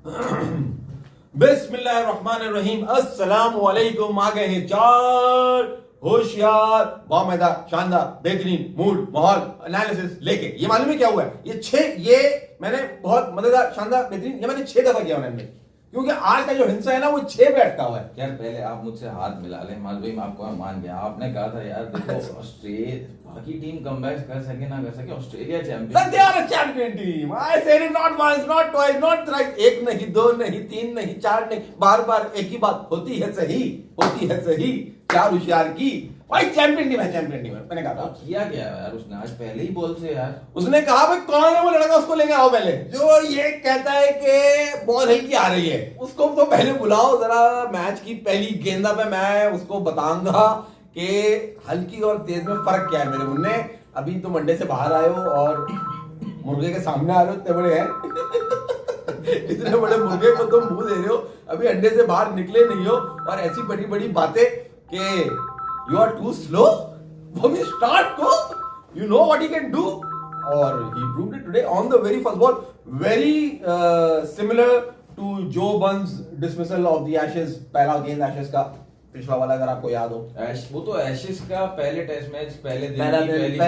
बिस्मिल्लाहिर्रहमानिर्रहीम, अस्सलाम वालेकुम। आ गए हैं चार होशियार, बामदा, शानदार, बेहतरीन मूड, माहौल, एनालिसिस लेके। ये मालूम है क्या हुआ है? ये मैंने बहुत मजेदार, शानदार, बेहतरीन, ये मैंने 6 दफा किया ऑनलाइन में, क्योंकि आज का जो हिंसा है ना वो 6 पे अटका हुआ है। यार पहले आप मुझसे हाथ मिला लें माल भाई, मैं आपको मान गया। आपने कहा था यार देखो ऑस्ट्रेलिया बाकी टीम कमबैक कर सके ना कर सके, Australia champion. They are a champion team. I said it not once, not twice, not thrice. एक नहीं, दो नहीं, तीन नहीं, चार नहीं, बार बार एक ही बात होती है सही, होती है सही। चार होशियार की भाई चैंपियन टीम है, चैंपियन टीम है। मैंने कहा था किया क्या यार उसने आज पहले ही बॉल से यार। उसने कहा भाई कौन है वो लड़का, उसको लेके आओ पहले, जो ये कहता है कि बॉल हल्की आ रही है। उसको तो पहले बुलाओ जरा। मैच की पहली गेंदा पे मैं उसको बताऊंगा कि हल्की और तेज में फर्क क्या है। मेरे मुन्ने, अभी तुम अंडे से बाहर आए हो और मुर्गे के सामने आ रहे हो, इतने बड़े हैं इतने बड़े मुर्गे को तुम मुंह दे रहे हो, अभी अंडे से बाहर निकले नहीं हो, और ऐसी बड़ी बड़ी बातें कि you are too slow, वो भी start को, you know what he can do, और he proved it today on the very first ball, very similar to Joe Bunn's dismissal of the Ashes, पहला गेंद Ashes का पिछला वाला, अगर आपको याद हो। वो तो एशेस का पहले टेस्ट मैच पहले दिन की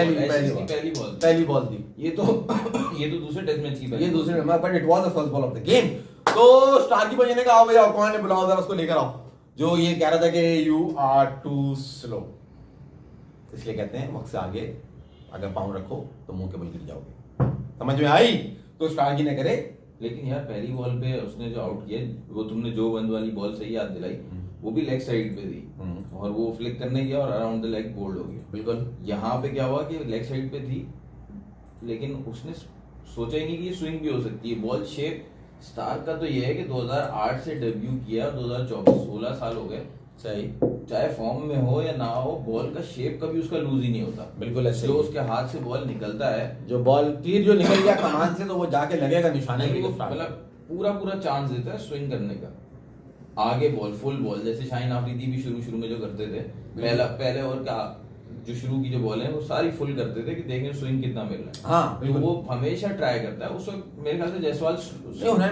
पहली बॉल थी। ये तो दूसरे टेस्ट मैच की, ये दूसरे, but it was the first ball of the game. तो स्टार की बजे ने कहा भैया कौन है, बुलाओ जरा उसको लेकर आओ, जो ये कह रहा था कि यू आर टू स्लो। इसलिए कहते हैं वक्त से आगे अगर पाँव रखो तो मुंह के बल गिर जाओगे। समझ में आई? तो स्टार जी ने करे। लेकिन यार पहली बॉल पे उसने जो आउट किया, वो तुमने जो बंद वाली बॉल सही याद दिलाई, वो भी लेग साइड पे थी और वो फ्लिक करने गया और अराउंड द लेग बोल्ड हो गया। बिल्कुल। यहाँ पे क्या हुआ कि लेग साइड पे थी, लेकिन उसने सोचा ही नहीं कि ये स्विंग भी हो सकती है। बॉल शेप स्टार का तो ये है कि 2008 से डेब्यू किया, 2024 16 साल हो गए। सही, चाहे फॉर्म में हो या ना हो, बॉल का शेप कभी उसका लूज ही नहीं होता। बिल्कुल ऐसे जो उसके हाथ से बॉल निकलता है, जो बॉल तीर जो निकल गया कमान से, तो वो जाके लगेगा निशाने की। वो मतलब पूरा चांस देता है स्विंग करने का। आगे बॉल, फुल बॉल, जैसे शाहीन आफरीदी भी शुरू में जो करते थे, पहले ओवर का जो शुरू की जो बॉल है वो सारी फुल करते थे कि देखें स्विंग कितना मिल रहा है। हाँ, तो वो हमेशा ट्राई करता है। उस वक्त मेरे ख्याल से जायसवाल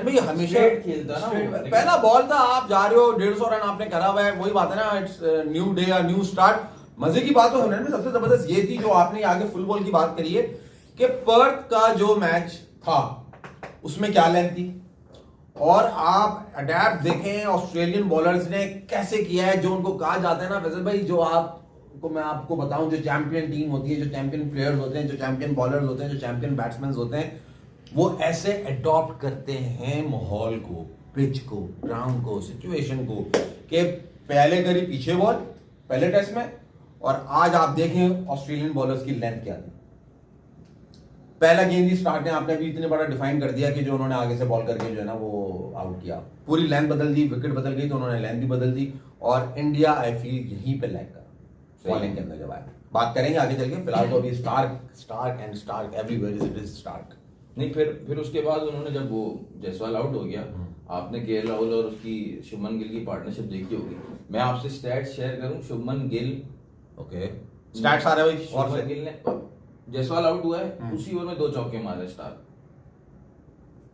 भाई हमेशा खेलता ना। पहला बॉल था, आप जा रहे हो 150 रन आपने करा हुआ है, वही बात है ना, it's new day, new start. मजे की बात तो हुनर में सबसे जबरदस्त ये थी, जो आपने आगे फुल बॉल की बात करी है, कि पर्थ का जो मैच था उसमें क्या लेंथ थी, और आप अडेप्ट देखें ऑस्ट्रेलियन बॉलर्स ने कैसे किया है। जो उनको कहा जाता है ना फैसल भाई, जो आपको मैं आपको बताऊं, जो चैंपियन टीम होती है, जो चैंपियन प्लेयर्स होते हैं, जो चैंपियन बॉलर्स होते हैं, जो चैंपियन बैट्समैन होते हैं, वो ऐसे अडॉप्ट करते हैं माहौल को, पिच को, ग्राउंड को, सिचुएशन को, कि पहले करी पीछे बॉल पहले टेस्ट में, और आज आप देखें ऑस्ट्रेलियन बॉलर्स की लेंथ क्या थी। पहला गेंद ही स्टार्ट ने आपने भी इतने बड़ा डिफाइन कर दिया कि जो उन्होंने आगे से बॉल करके जो है ना वो आउट किया, पूरी लेंथ बदल दी, विकेट बदल गई तो उन्होंने लेंथ भी बदल दी, और इंडिया आई फील यहीं पे लैग करा बॉलिंग के अंदर। जब आए बात करेंगे आगे चल के, फिलहाल तो अभी Starc and Starc everywhere it is Starc. नहीं, फिर उसके बाद उन्होंने, जब वो जायसवाल आउट हो गया, आपने केएल राहुल और उसकी शुभमन गिल की पार्टनरशिप देखी होगी। मैं आपसे स्टैट्स शेयर करूं, शुभमन गिल, ओके स्टैट्स आ रहे हैं भाई, और शुभमन गिल ने, जायसवाल आउट हुआ है उसी ओवर में 2 चौके मारे स्टार।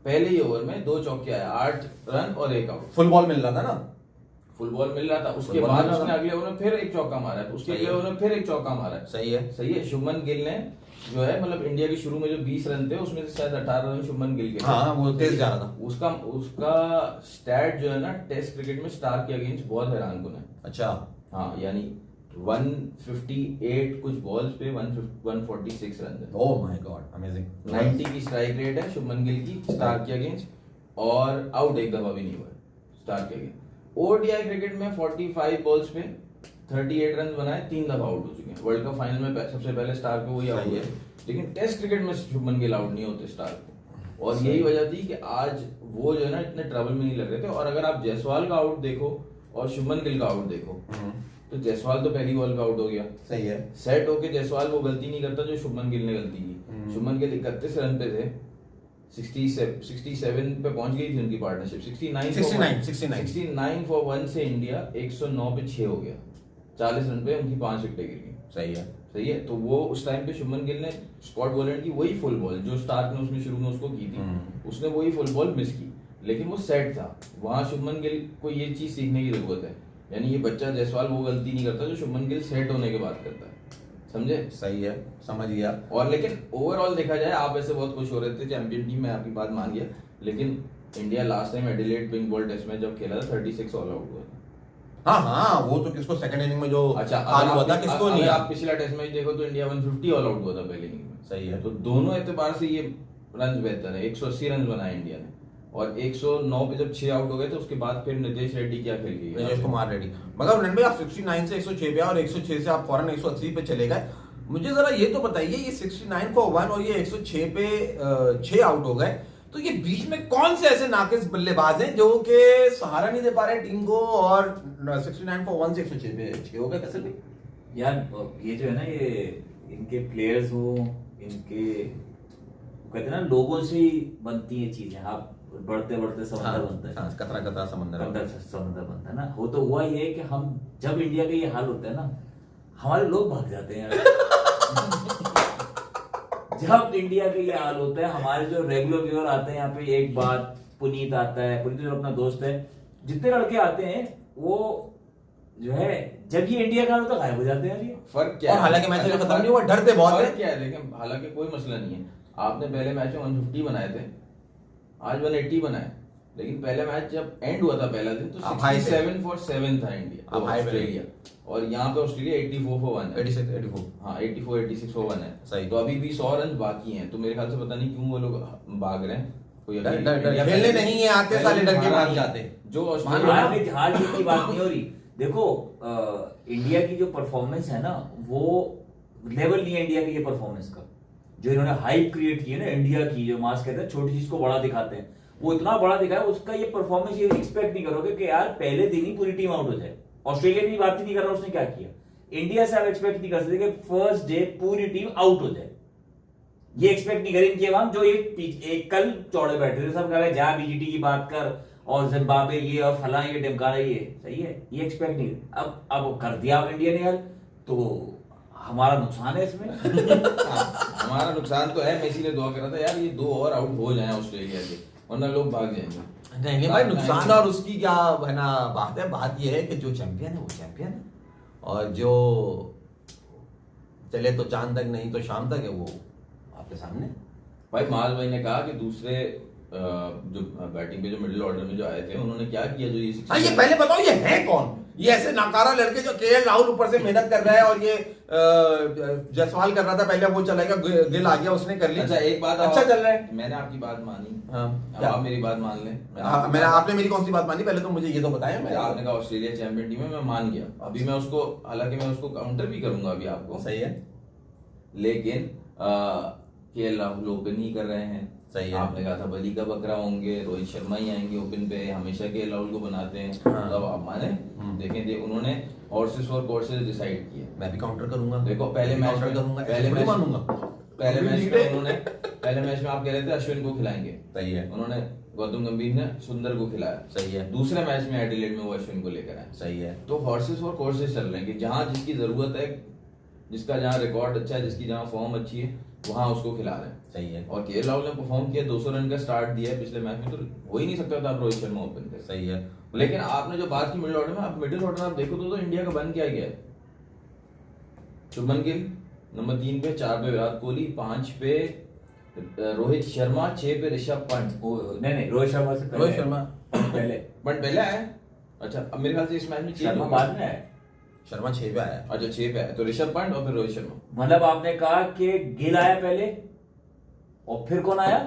पहले ही ओवर में 2 चौके आए, 8 रन और 1 आउट। फुल बॉल मिल रहा था ना, फुल बॉल मिल रहा था। उसके बाद उसने अगले ओवर में फिर 1 चौका मारा है, उसके अगले ओवर में फिर 1 चौका मारा है। सही है, सही है। शुभमन गिल ने जो है, मतलब इंडिया के शुरू में जो 20 रन थे उसमें से शायद 18 रन शुभमन गिल के। हाँ, वो तेज जा रहा था। उसका स्टैट जो है ना टेस्ट क्रिकेट में स्टार के अगेंस्ट बहुत हैरानकुन है। अच्छा, हाँ, यानी 158 कुछ बॉल्स पे 146 रन है। Oh my God, amazing. 90 की स्ट्राइक रेट है शुभमन गिल की स्टार के अगेंस्ट, और आउट एक दफा भी नहीं हुआ स्टार के अगेंस्ट। ओडीआई क्रिकेट में 45 बॉल्स पे 38 रन बनाए, 3 दफा आउट हो चुके हैं। वर्ल्ड कप फाइनल में सबसे पहले स्टार पे वही आउट हुए, लेकिन टेस्ट क्रिकेट में शुभमन गिल आउट नहीं होते स्टार को। और यही वजह थी कि आज वो जो है ना इतने ट्रबल में नहीं लग रहे थे। और अगर आप जायसवाल का आउट देखो और शुभमन गिल का आउट देखो, तो जायसवाल तो पहली बॉल पे आउट हो गया। सही है। सेट होके जायसवाल वो गलती नहीं करता जो शुभमन गिल ने गलती की। शुभमन गिल 31 रन पे थे, 67 पे पहुंच गई थी उनकी पार्टनरशिप। 69 फॉर 1 से इंडिया 109 पे 6 हो गया, 40 रन पे उनकी 5 विकेटें गिर गई। सही है। तो वो उस टाइम पे शुभमन गिल ने स्कॉट बोलैंड की वही फुल बॉल जो स्टार्क ने उसमें शुरू में उसको की थी, उसने वही फुल बॉल मिस की। लेकिन वो सेट था। वहां शुभमन गिल को ये चीज सीखने की जरूरत है, यानी ये बच्चा जायसवाल वो गलती नहीं करता जो शुभमन गिल सेट होने के बाद करता है, समझे? सही है, समझ गया। और लेकिन ओवरऑल देखा जाए, आप ऐसे बहुत खुश हो रहे थे चैंपियन टीम में, आपकी बात मान गया, लेकिन India last time Adelaide pink ball test में जब खेला था 36 ऑल आउट हुआ था। हाँ, वो तो किसको सेकंड इनिंग में जो अच्छा, हाल हुआ था किसको नहीं। आप पिछला टेस्ट मैच देखो तो इंडिया 150 ऑल आउट हुआ था पहले इनिंग में। सही है। तो दोनों एतबार से ये रन बेहतर है। 180 रन बनाए इंडिया ने, और 109 पे जब 6 आउट हो गए तो उसके बाद फिर नितेश रेड्डी क्या खेल गई, नितेश कुमार रेड्डी। मगर रन भाई आप 69 से 106 पे और 106 से आप फौरन 180 पे चले गए। मुझे जरा ये तो बताइए, ये 69 फॉर 1 और ये 106 पे 6 आउट हो गए, तो ये बीच में कौन से ऐसे नाकिस बल्लेबाज हैं जो कि सहारा नहीं दे पा रहे टीम को, और 69 फॉर 1 से 106 पे 6 हो गए कैसे भी? यार ये जो है ना, ये इनके प्लेयर्स हो, इनके कहते हैं ना लोगों से ही बनती है चीजें। आप बढ़ते बढ़ते समंदर बनता है, कतरा कतरा समंदर समंदर बनता है ना। वो तो हुआ ये है कि हम जब इंडिया का ये हाल होता है ना, हमारे लोग भाग जाते हैं यार। जब इंडिया का ये हाल होता है, हमारे जो रेगुलर व्यूअर आते हैं यहाँ पे, एक बात पुनीत आता है, पुनीत जो अपना दोस्त है, जितने लड़के आते हैं वो जो है जब ये इंडिया का हाल होता है गायब हो जाते हैं यार। फर्क क्या और हालांकि मैच अभी खत्म नहीं हुआ, डरते बहुत है। फर्क क्या है देखें, हालांकि कोई मसला नहीं है। आपने पहले मैच में 150 बनाए थे, आज 180 बनाए, लेकिन पहले मैच जब एंड हुआ था पहला दिन तो 67 फॉर 7 था इंडिया ऑस्ट्रेलिया, और यहाँ पे ऑस्ट्रेलिया 84 फॉर 1 है। 84 हाँ 86 फॉर 1 है। सही। तो अभी भी 100 रन बाकी हैं, तो मेरे ख्याल से पता नहीं क्यों वो लोग भाग रहे हैं। कोई डर खेलने नहीं है, आते साले डर के भाग जाते। जो ऑस्ट्रेलिया हार जीत की बात नहीं हो रही। देखो इंडिया की जो परफॉर्मेंस है ना, वो लेवल नहीं है इंडिया की ये परफॉर्मेंस का। जो इन्होंने हाइप क्रिएट की है ना इंडिया की, जो मास कहते हैं छोटी चीज को बड़ा दिखाते हैं, वो इतना बड़ा दिखा है, उसका ये परफॉर्मेंस ये एक्सपेक्ट नहीं करोगे कि यार पहले दिन ही पूरी टीम आउट हो जाए। ऑस्ट्रेलिया की बात ही नहीं कर रहा, उसने क्या किया। इंडिया से आप एक्सपेक्ट नहीं कर सकते कि फर्स्ट डे पूरी टीम आउट हो जाए। ये एक्सपेक्ट नहीं करें कि हम जो एक कल चौड़े बैठे थे सब कह जा बीजीटी की बात कर और जिम्बाब्वे ये और फला ये ढमकाना ये सही है, ये एक्सपेक्ट नहीं। अब कर दिया आप इंडिया ने यार, तो हमारा नुकसान है इसमें। हमारा नुकसान तो है। मेसी ने दुआ करा था यार ये 2 और आउट हो जाए ऑस्ट्रेलिया के, वरना लोग भाग जाएंगे। नहीं भाई, नुकसान और उसकी क्या है ना बात है। बात ये है कि जो चैंपियन है वो चैंपियन है, और जो चले तो चांद तक नहीं तो शाम तक है वो आपके सामने। भाई माल भाई ने कहा कि दूसरे जो बैटिंग पे जो मिडिल ऑर्डर में जो आए थे उन्होंने क्या किया, जो ये हाँ, ये पहले बताओ ये है कौन? ये ऐसे नाकारा लड़के जो केएल राहुल ऊपर से मेहनत कर रहा है, और ये जायसवाल कर रहा था पहले, वो चला गया, गिल आ गया, उसने कर ली। अच्छा एक बात अच्छा चल रहा है। मैंने आपकी बात मानी, हाँ, अब आप मेरी बात मान लें। आपने मेरी कौन सी बात मानी? पहले तो मुझे ये तो बताया। आपने कहा ऑस्ट्रेलिया चैंपियन टीम है, मैं मान गया। अभी मैं उसको, हालांकि मैं उसको काउंटर भी करूंगा अभी आपको, सही है, लेकिन केएल राहुल ओपन ही कर रहे हैं। सही है। आपने कहा था बली का बकरा होंगे, रोहित शर्मा ही आएंगे ओपन पे, हमेशा केएल राहुल को बनाते हैं। हाँ। तब आप माने देखें, उन्होंने हॉर्सेस फॉर कोर्सेस डिसाइड किया। मैं भी काउंटर करूंगा। देखो पहले मैच में पहले मैच में आप कह रहे थे अश्विन को खिलाएंगे, सही है, उन्होंने गौतम गंभीर ने सुंदर को खिलाया, सही है। दूसरे मैच में एडिलेड में वो अश्विन को लेकर आए, सही है। तो हॉर्सेस फॉर कोर्सेस चल रहे हैं कि जहां जिसकी जरूरत है, जिसका जहां रिकॉर्ड अच्छा है, जिसकी जहां फॉर्म अच्छी है, वहां उसको खिला रहे हैं। सही है। और केएल राहुल ने परफॉर्म किया, 200 रन का स्टार्ट दिया है पिछले मैच में, तो हो ही नहीं सकता था आप रोहित शर्मा ओपन पे। सही है। लेकिन आपने जो बात की मिडिल ऑर्डर में, आप मिडिल ऑर्डर आप देखो तो इंडिया का बन क्या गया है। शुभमन गिल नंबर 3 पे, 4 पे विराट कोहली, 5 पे रोहित शर्मा, 6 पे ऋषभ पंत। नहीं रोहित शर्मा से रोहित शर्मा पहले पहले आया। अच्छा अब मेरे ख्याल से इस मैच में शर्मा बाद में आया। शर्मा 6 पे आया। अच्छा 6 पे आया, तो ऋषभ पंत और फिर रोहित शर्मा। मतलब आपने कहा कि गिल आया पहले और फिर कौन आया?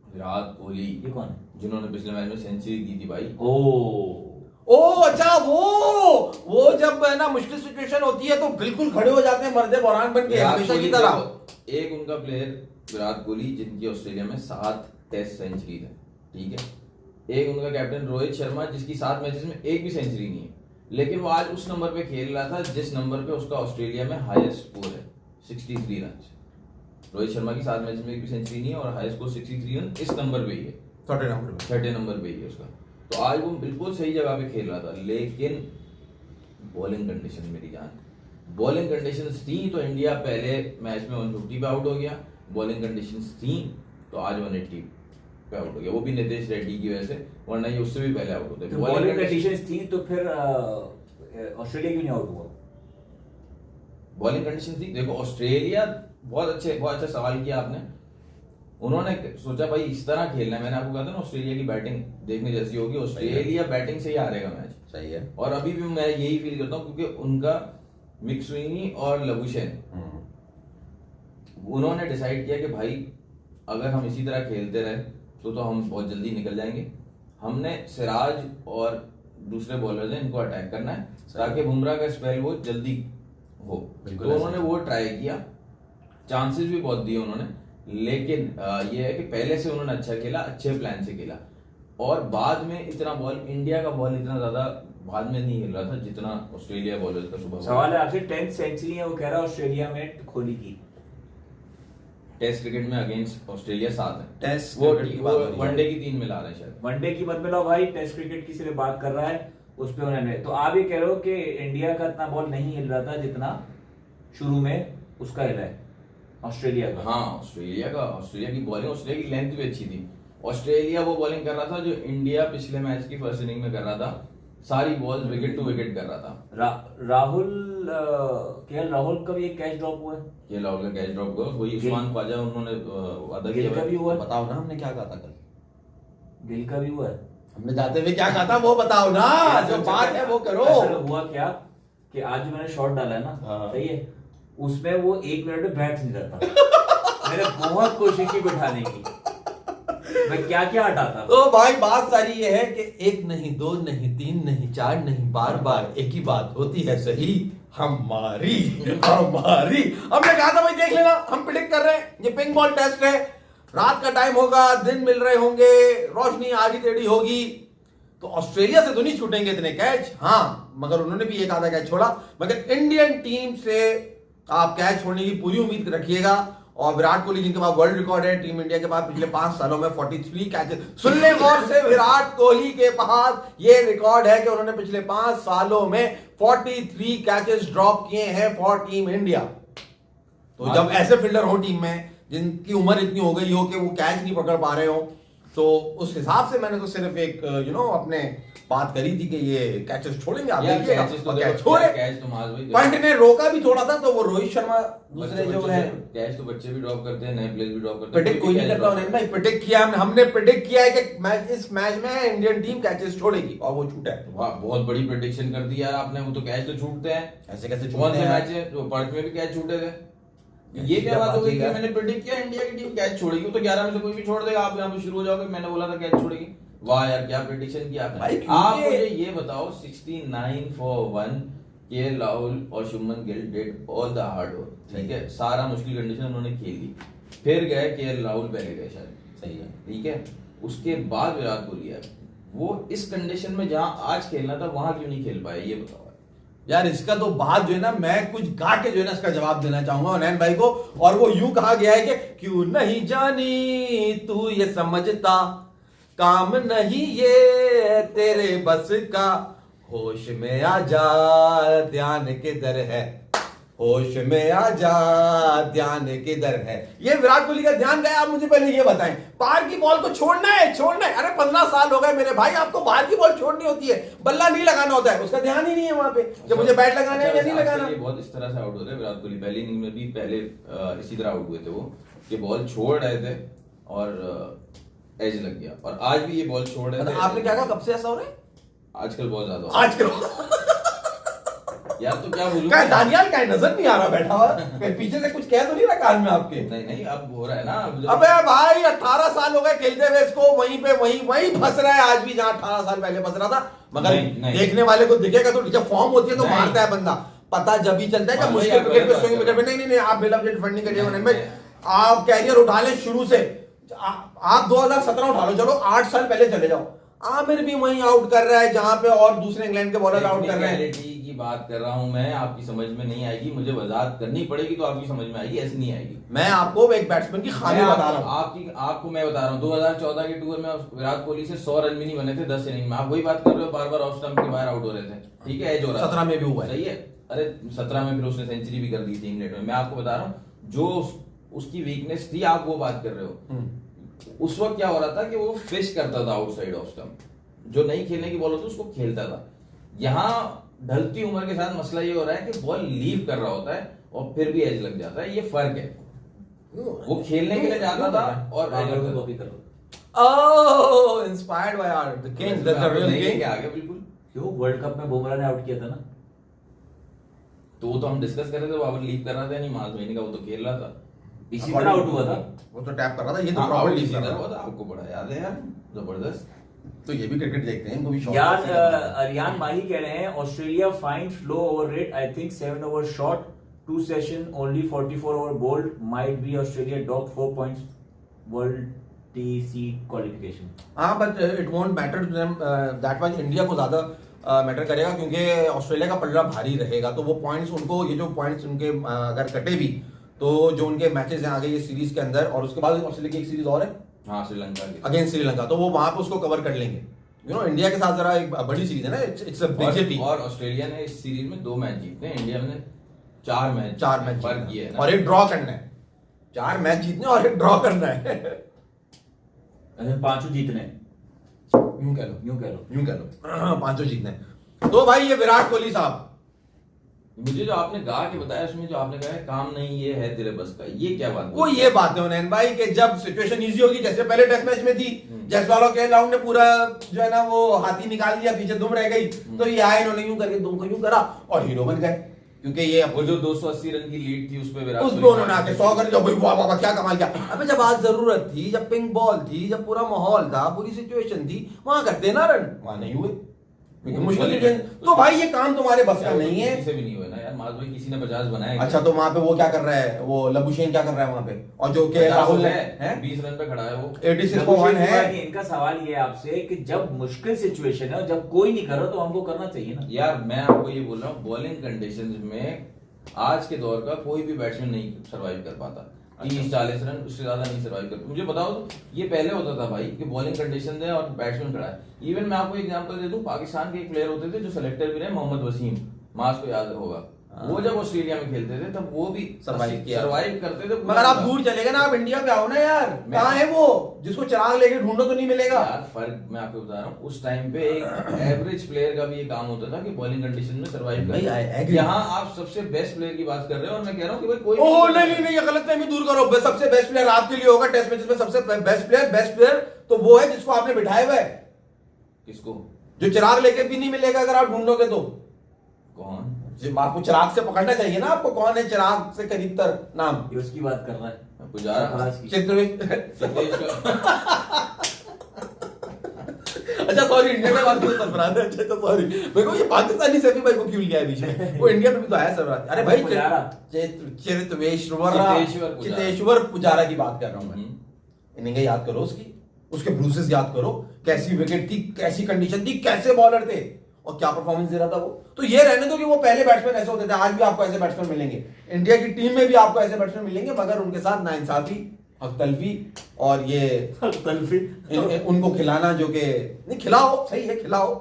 विराट कोहली। ये कौन है? जिन्होंने पिछले मैच में सेंचुरी दी थी भाई। ओ अच्छा, वो जब है ना मुश्किल सिचुएशन होती है तो बिल्कुल खड़े हो जाते हैं मर्दे बौरान बन के, हमेशा की तरह। एक उनका प्लेयर विराट कोहली, जिनकी ऑस्ट्रेलिया में 7 टेस्ट सेंचुरी है, ठीक है। एक उनका कैप्टन रोहित शर्मा, जिसकी 7 मैचेस में एक भी सेंचुरी नहीं है, लेकिन वो आज उस नंबर पे खेल रहा था जिस नंबर पे उसका ऑस्ट्रेलिया में हाईएस्ट स्कोर है, 63 रन। रोहित शर्मा की 7 मैच में एक भी सेंचुरी नहीं है और हाईएस्ट स्कोर 63 रन इस नंबर पे ही है, 30 नंबर पे ही है उसका। तो आज वो बिल्कुल सही जगह पे खेल रहा था, लेकिन बॉलिंग कंडीशन मेरी जान, बॉलिंग कंडीशंस थी तो इंडिया पहले मैच में 150 पे आउट हो गया, बॉलिंग कंडीशंस थी तो आज 180 पे आउट हो गया, वो भी नितेश रेड्डी की वजह से, वरना ये उससे भी पहले आउट होते। तो बॉलिंग कंडीशंस थी तो फिर ऑस्ट्रेलिया क्यों नहीं आउट हुआ? बॉलिंग कंडीशन थी, देखो ऑस्ट्रेलिया बहुत अच्छा सवाल किया आपने। उन्होंने सोचा भाई इस तरह खेलना है, मैंने आपको कहा था ना ऑस्ट्रेलिया की बैटिंग देखने जैसी होगी, ऑस्ट्रेलिया बैटिंग से ही हारेगा मैच। सही है। और अभी भी मैं यही फील करता हूँ, क्योंकि उनका मिक्सविनी और लबुशेन उन्होंने डिसाइड किया कि भाई अगर हम इसी तरह खेलते रहे तो हम बहुत जल्दी निकल जाएंगे। हमने सिराज और दूसरे बॉलर्स हैं, इनको अटैक करना है ताकि बुमराह का स्पेल वो जल्दी हो। तो उन्होंने वो ट्राई किया, चांसेस भी बहुत दिए उन्होंने, लेकिन ये है कि पहले से उन्होंने अच्छा खेला, अच्छे प्लान से खेला, और बाद में इतना बॉल, इंडिया का बॉल इतना ज्यादा बाद में नहीं खेल रहा था जितना ऑस्ट्रेलिया बॉलर्स का सुबह। सवाल है आपसे, 10th सेंचुरी है वो कह रहा है ऑस्ट्रेलिया में कोहली की। टेस्ट क्रिकेट में अगेंस्ट ऑस्ट्रेलिया 7 है, टेस्ट वो क्रिकेट की बात हो रही है। वनडे की 3 मिला रहे हैं शायद। वनडे की मत मिलाओ भाई, टेस्ट क्रिकेट की सिर्फ बात कर रहा है, उस पे उन्होंने। तो आप ये कह रहे हो कि इंडिया का इतना बॉल नहीं हिल रहा था जितना शुरू में उसका हिला है ऑस्ट्रेलिया का। हाँ, ऑस्ट्रेलिया की बॉलिंग, ऑस्ट्रेलिया की लेंथ भी अच्छी थी। ऑस्ट्रेलिया वो बॉलिंग कर रहा था जो इंडिया पिछले मैच की फर्स्ट इनिंग में कर रहा था, सारी बॉल विकेट टू विकेट कर रहा था। राहुल का भी एक कैच ड्रॉप हुआ है, ये राहुल का कैच ड्रॉप हुआ, वही उस्मान ख्वाजा उन्होंने वादा गिल का भी हुआ है, बताओ ना हमने क्या कहा था कल, गिल का भी हुआ है। हमने जाते हुए क्या कहा था वो बताओ ना, जो बात है वो करो। असल हुआ क्या कि आज जो मैंने शॉट डाला है ना, सही है, उसमें वो 1 मिनट में बैठ नहीं रहता। मैंने बहुत कोशिश की बिठाने की, मैं क्या क्या हटाता। तो भाई बात सारी ये है कि 1 नहीं 2 नहीं 3 नहीं 4 नहीं, बार बार एक ही बात होती है सही, हमारी। हमने कहा था भाई देख लेना, हम प्रेडिक्ट कर रहे हैं, ये पिंक बॉल टेस्ट है, रात का टाइम होगा, दिन मिल रहे होंगे, रोशनी आधी टेढ़ी होगी, तो ऑस्ट्रेलिया से तो नहीं छूटेंगे इतने कैच। हाँ, मगर उन्होंने भी एक आधा कैच छोड़ा, मगर इंडियन टीम से आप कैच छोड़ने की पूरी उम्मीद रखिएगा। और विराट कोहली जिनके पास वर्ल्ड रिकॉर्ड है टीम इंडिया के पास पिछले 5 सालों में 43 कैचेस, सुन ले गौर से, विराट कोहली के पास ये रिकॉर्ड है कि उन्होंने पिछले 5 सालों में 43 कैचेस ड्रॉप किए हैं फॉर टीम इंडिया। तो जब ऐसे फील्डर हो टीम में जिनकी उम्र इतनी हो गई हो कि वो कैच नहीं पकड़ पा रहे हो, तो उस हिसाब से मैंने तो सिर्फ एक अपने बात करी थी कि ये कैचेस छोड़ेंगे, आप देखिएगा। पंट ने रोका भी थोड़ा था, तो वो रोहित शर्मा दूसरे जो है, कैच तो बच्चे भी ड्रॉप करते हैं, नए प्लेयर भी ड्रॉप करते हैं, प्रेडिक्ट कोई नहीं करता उन्होंने भाई, प्रेडिक्ट किया हमने प्रेडिक्ट किया है कि इस मैच में इंडियन टीम कैचेस छोड़ेगी, और वो छूटा है। वाह, बहुत बड़ी प्रेडिक्शन कर दी यार आपने, वो तो कैच तो छूटते हैं, ऐसे कैसे कौन से मैच है जो पर्थ में भी कैच छूटे थे? ये क्या बात हो गई कि मैंने प्रेडिक्ट किया इंडिया की टीम कैच छोड़ेगी, तो 11 में से कोई भी छोड़ देगा, आप यहाँ पे शुरू हो जाओगे, मैंने बोला था कैच छोड़ेगी। वाह यार, क्या प्रेडिक्शन किया आपने। आप मुझे ये बताओ, 69 for 1 केएल राहुल और Shubman Gill did all the hard work, ठीक है, सारा मुश्किल कंडीशन उन्होंने खेली, फिर गए केएल राहुल पहले गए शायद, सही है, ठीक है, उसके बाद विराट कोहली है, वो इस कंडीशन में जहां आज खेलना था वहां क्यों नहीं खेल पाए, ये बताओ यार। इसका तो बात जो है ना, मैं कुछ गा के जो है ना इसका जवाब देना चाहूंगा उनैन भाई को, और वो यूं कहा गया है कि क्यों नहीं जानी तू ये समझता, काम नहीं ये तेरे बस का, होश में आ जा ध्यान किधर है, होश में आ जा ध्यान किधर है। ये विराट कोहली का ध्यान गया। आप मुझे पहले ये बताएं, बाहर की बॉल को छोड़ना है। अरे 15 साल हो गए मेरे भाई, आपको बाहर की बॉल छोड़नी होती है, बल्ला नहीं लगाना होता है, उसका ध्यान ही नहीं है वहां पे कि मुझे बैट लगाना है या नहीं लगाना। ये बहुत इस तरह से आउट होते हैं विराट कोहली, पहली इनिंग में भी पहले इसी तरह आउट हुए थे वो, कि बॉल छोड़ रहे थे और एज लग गया, और आज भी ये बॉल छोड़ रहे थे। आपने क्या कहा, कब से ऐसा हो रहा है? आजकल बहुत ज्यादा आजकल यार, तो क्या बोलूं, क्या दानियाल का नजर नहीं आ रहा बैठा हुआ, कहीं पीछे से कुछ कह तो नहीं रहा कान में आपके? नहीं, अब हो रहा है ना। अबे भाई 18 साल हो गए खेलते हुए इसको, वहीं पे वहीं फंस रहा है आज भी जहां 18 साल पहले फंस रहा था। मगर नहीं। देखने वाले को दिखेगा तो, जब फॉर्म होती है तो मारता है बंदा, पता जब ही चलता है जब मुश्किल क्रिकेट पे स्विंग विकेट पे। नहीं, आप बिल्कुल डिफेंड नहीं करिए, आप कैरियर उठा लें शुरू से, आप 2017 उठा लो, चलो 8 साल पहले चले जाओ, आमिर भी वहीं आउट कर रहा है जहां पे और दूसरे इंग्लैंड के बॉलर आउट कर रहे हैं। की बात कर रहा हूं मैं, आपकी समझ में नहीं आएगी, मुझे वजाहत करनी पड़ेगी तो आपकी समझ में आएगी, ऐसी नहीं आएगी। मैं आपको एक बैट्समैन की खामी बता रहा हूं, आपको मैं बता रहा हूं, 2014 के टूर में विराट कोहली से 100 रन भी नहीं बने थे 10 इनिंग में, आप वही बात कर रहे हो, बार बार ऑफ स्टंप के बाहर आउट हो रहे थे, ठीक है, एज हो रहा 17 में भी हुआ है, सही है। अरे 17 में फिर उसने सेंचुरी भी कर दी थी इंग्लैंड में। मैं आपको बता रहा हूँ जो उसकी वीकनेस थी, आप वो बात कर रहे हो। उस वक्त क्या हो रहा था कि वो फिश करता था आउटसाइड ऑफ स्टंप, जो नहीं खेलने की बॉल होती उसको खेलता था। यहाँ ढलती उम्र के साथ मसला ये हो रहा है कि बॉल लीव कर रहा होता है और फिर भी एज लग जाता है, ये फर्क है। वो खेलने के लिए जाता था और कॉपी करो। Oh, inspired by our the king, the real नहीं king. के आगे बिल्कुल। क्यों वर्ल्ड कप में बुमराह ने आउट किया था ना। तो वो तो हम डिस्कस कर रहे थे, वो अब लीव कर रहा था नहीं, मार्च महीने का वो तो खेल रहा था। इसी तरह आउट हुआ था। वो तो टैप कर रहा था, ये तो हाँ, प्रॉपर out लीव इसी कर तरह रहा हुआ था। था, आपको बड़ा याद है यार, जबरदस्त। तो ये भी क्रिकेट देखते हैं, इनको भी शौक यार है। अरियान माही कह रहे हैं Australia fined slow over rate, I think 7 over short 2 session only 44 over bowled, might be Australia dock 4 points world TC qualification. हाँ, but it won't matter to them that much. India को ज्यादा मैटर करेगा क्योंकि Australia का पल्ला भारी रहेगा, तो वो पॉइंट्स उनको, ये जो पॉइंट्स उनके अगर कटे भी तो जो उनके मैचेस हैं आगे ये सीरीज के अंदर, और उसके बाद ऑस्ट्रेलिया की एक सीरीज और है हाँ श्रीलंका के अगेंस्ट श्रीलंका, तो वो वहां पे उसको कवर कर लेंगे। यू नो इंडिया के साथ जरा एक बड़ी सीरीज है ना, इट्स अ बिग टीम। और ऑस्ट्रेलिया ने इस सीरीज में 2 मैच जीते हैं, इंडिया ने 4 मैच फर्क ये है ना। और एक ड्रॉ करना है, 4 मैच जीतने और एक ड्रॉ करना है। पांचों जीतने, यूं कह लो, यूं कह लो। यूं कह लो, 5 जीतने हैं। तो भाई ये विराट कोहली साहब, मुझे जो आपने गा के बताया उसमें जो आपने कहा है काम नहीं ये है तेरे बस का, ये क्या बात वो ये बात है उन्हें भाई कि जब सिचुएशन इजी होगी, जैसे पहले टेस्ट मैच में थी, जयसवाल के राउंड ने पूरा जो है ना वो हाथी निकाल दिया, पीछे दुम रह गई, तो ये आए इन्होंने यूं करके दुम को यूं करा और हीरो बन गए। क्योंकि ये वो जो 280 रन की लीड थी उस पे विराट उस पे उन्होंने आके 100 कर दिया, भाई वाह वाह क्या कमाल किया। अबे जब आज जरूरत थी, जब पिंक बॉल थी, जब पूरा माहौल था, पूरी सिचुएशन थी, वहां करते ना रन, वहां नहीं हुए मुश्किल सिचुएशन। तो भाई ये काम तुम्हारे बस का नहीं है। किसी से भी नहीं हुआ ना यार, माज भाई किसी ने 50 बनाया। अच्छा तो वहां पे वो क्या कर रहा है, वो लबुशेन क्या कर रहा है वहां पे, और जो के राहुल है 20 रन पे खड़ा है वो 86 for 1 है। इनका सवाल ये है आपसे कि जब मुश्किल सिचुएशन है, जब कोई नहीं कर रहा तो हमको करना चाहिए ना। यार मैं आपको ये बोल रहा हूँ, बॉलिंग कंडीशंस में आज के दौर का कोई भी बैट्समैन नहीं सरवाइव कर पाता। 30-40 रन उससे ज्यादा नहीं सरवाइव कर। मुझे बताओ तो ये पहले होता था भाई कि बॉलिंग कंडीशन है और बैट्समैन खड़ा है। इवन मैं आपको एग्जांपल दे दूं, पाकिस्तान के एक प्लेयर होते थे जो सेलेक्टर भी रहे, मोहम्मद वसीम, मास को याद होगा, वो जब ऑस्ट्रेलिया में खेलते थे तब वो भी सरवाइव करते थे। मगर आप दूर चले गए ना, आप इंडिया पे आओ ना यार, कहाँ है वो जिसको चिराग लेके ढूंढो तो नहीं मिलेगा यार। फर्क मैं आपको बता रहा हूँ, उस टाइम पे एक एवरेज प्लेयर का भी ये काम होता था कि बॉलिंग कंडीशन में सरवाइव कर। यहाँ आप सबसे बेस्ट प्लेयर की बात कर रहे हो और मैं कह रहा हूँ कि भाई कोई ओह नहीं, ये गलतफहमी दूर करो। सबसे बेस्ट प्लेयर आपके लिए होगा टेस्ट मैचेस में, सबसे बेस्ट प्लेयर तो वो है जिसको आपने बिठाया हुआ है। किसको? जो चिराग लेके भी नहीं मिलेगा अगर आप ढूंढोगे तो। कौन? आपको चिराग से पकड़ना चाहिए ना, आपको कौन है चिराग से करीब तर नाम, ये उसकी बात कर रहा है पुजारा अच्छा सॉरी, इंडिया में बात सरफराज है। अच्छा तो सॉरी मेरे को ये पाकिस्तानी से भी भाई को क्यों लिया है बीच में, वो इंडिया में भी तो आया सरफराज। अरे भाई चितेश्वर पुजारा की बात कर रहा हूँ मैं। इनिंग याद करो उसके ब्रूसेस याद करो, कैसी विकेट थी, कैसी कंडीशन थी, कैसे बॉलर थे और क्या परफॉर्मेंस दे रहा था वो। तो ये रहने दो कि वो पहले बैट्समैन ऐसे होते थे, आज भी आपको ऐसे बैट्समैन मिलेंगे, इंडिया की टीम में भी आपको ऐसे बैट्समैन मिलेंगे, मगर उनके साथ नाइंसाफी, हकतलफी और ये उनको खिलाना, जो कि नहीं खिलाओ, सही है खिलाओ,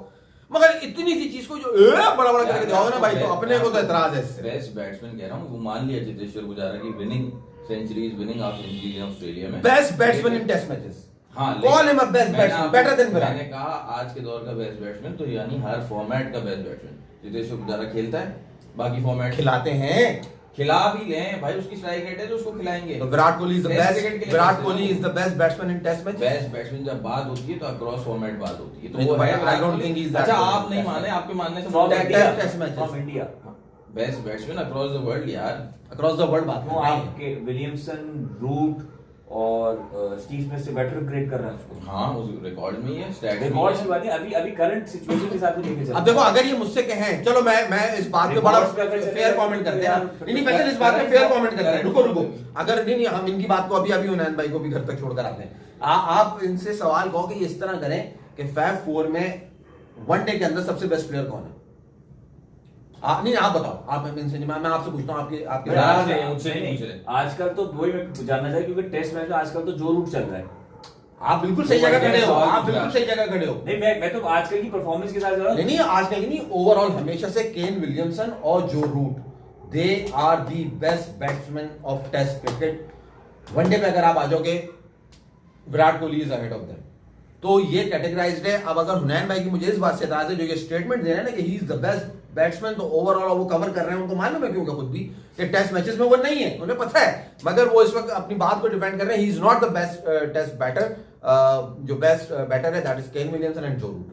मगर इतनी सी चीज को जो बड़ा बड़ा करके दिखाओगे ना भाई, तो अपने को तो एतराज है। बेस्ट बैट्समैन कह रहा हूँ, वो मान लिया चितेश्वर पुजारा की winning centuries, winning half centuries है ऑस्ट्रेलिया में, best batsman in test matches. हाँ, call him a best batsman, better than Virat. मैंने कहा आज के दौर का बेस्ट बैट्समैन, तो यानी हर फॉर्मेट का बेस्ट बैट्समैन चितेश्वर पुजारा खेलता है, बाकी फॉर्मेट खिलाते हैं, खिला भी लें भाई, उसकी स्ट्राइक रेट है तो उसको खिलाएंगे। तो Virat Kohli is the best, Virat Kohli is the best batsman in test match. Best batsman जब बात होती है तो अक्रॉस फॉर्मेट बात होती है, तो वो है। I don't think is that. अच्छा आप नहीं माने, आपके मानने से test matches from India best batsman across the world यार, अक्रॉस द वर्ल्ड बात वो आपके विलियमसन, रूट और स्टीव स्मिथ से बेटर ग्रेड कर रहे हैं उसको। हाँ उस रिकॉर्ड में ही है, स्टैट्स रिकॉर्ड की बात है, अभी करंट सिचुएशन के हिसाब से लेके चलते हैं। अब देखो अगर ये मुझसे कहें, चलो मैं इस बात पे बड़ा फेयर कमेंट करते हैं, नहीं पहले इस बात पे फेयर कमेंट करते हैं, रुको अगर नहीं हम इनकी बात को अभी उन्नयन भाई को भी घर तक छोड़कर आते हैं। आप इनसे सवाल कहो कि इस तरह करें कि फैब 4 में वनडे के अंदर सबसे बेस्ट प्लेयर कौन है? नहीं आप बताओ, आप इनसे मैं आपसे पूछता हूँ, आपके आजकल तो वही मैं जानना चाहिए, क्योंकि टेस्ट मैच में आजकल तो जो रूट चल रहा है। आप बिल्कुल सही जगह खड़े हो, आप बिल्कुल सही जगह खड़े हो। नहीं मैं तो आजकल की परफॉर्मेंस के साथ जा रहा हूं। नहीं आजकल की नहीं, ओवरऑल हमेशा से केन विलियमसन और Joe Root, they are the best batsman of test cricket. One day पे अगर आप आ जाओगे Virat Kohli is ahead of them. तो ये कैटेगराइज्ड है। अब अगर हुनैन भाई की मुझे इस बात से एतराज है, जो ये स्टेटमेंट दे रहे हैं ना कि he is the best batsman, तो ओवरऑल वो कवर कर रहे हैं, उनको मालूम है क्योंकि खुद भी कि टेस्ट मैचेस में वो नहीं है, उन्हें पता है, मगर वो इस वक्त अपनी बात को डिफेंड कर रहे हैं। He is not the best test batter. जो बेस्ट बैटर है that is Kane Williamson and Joe Root.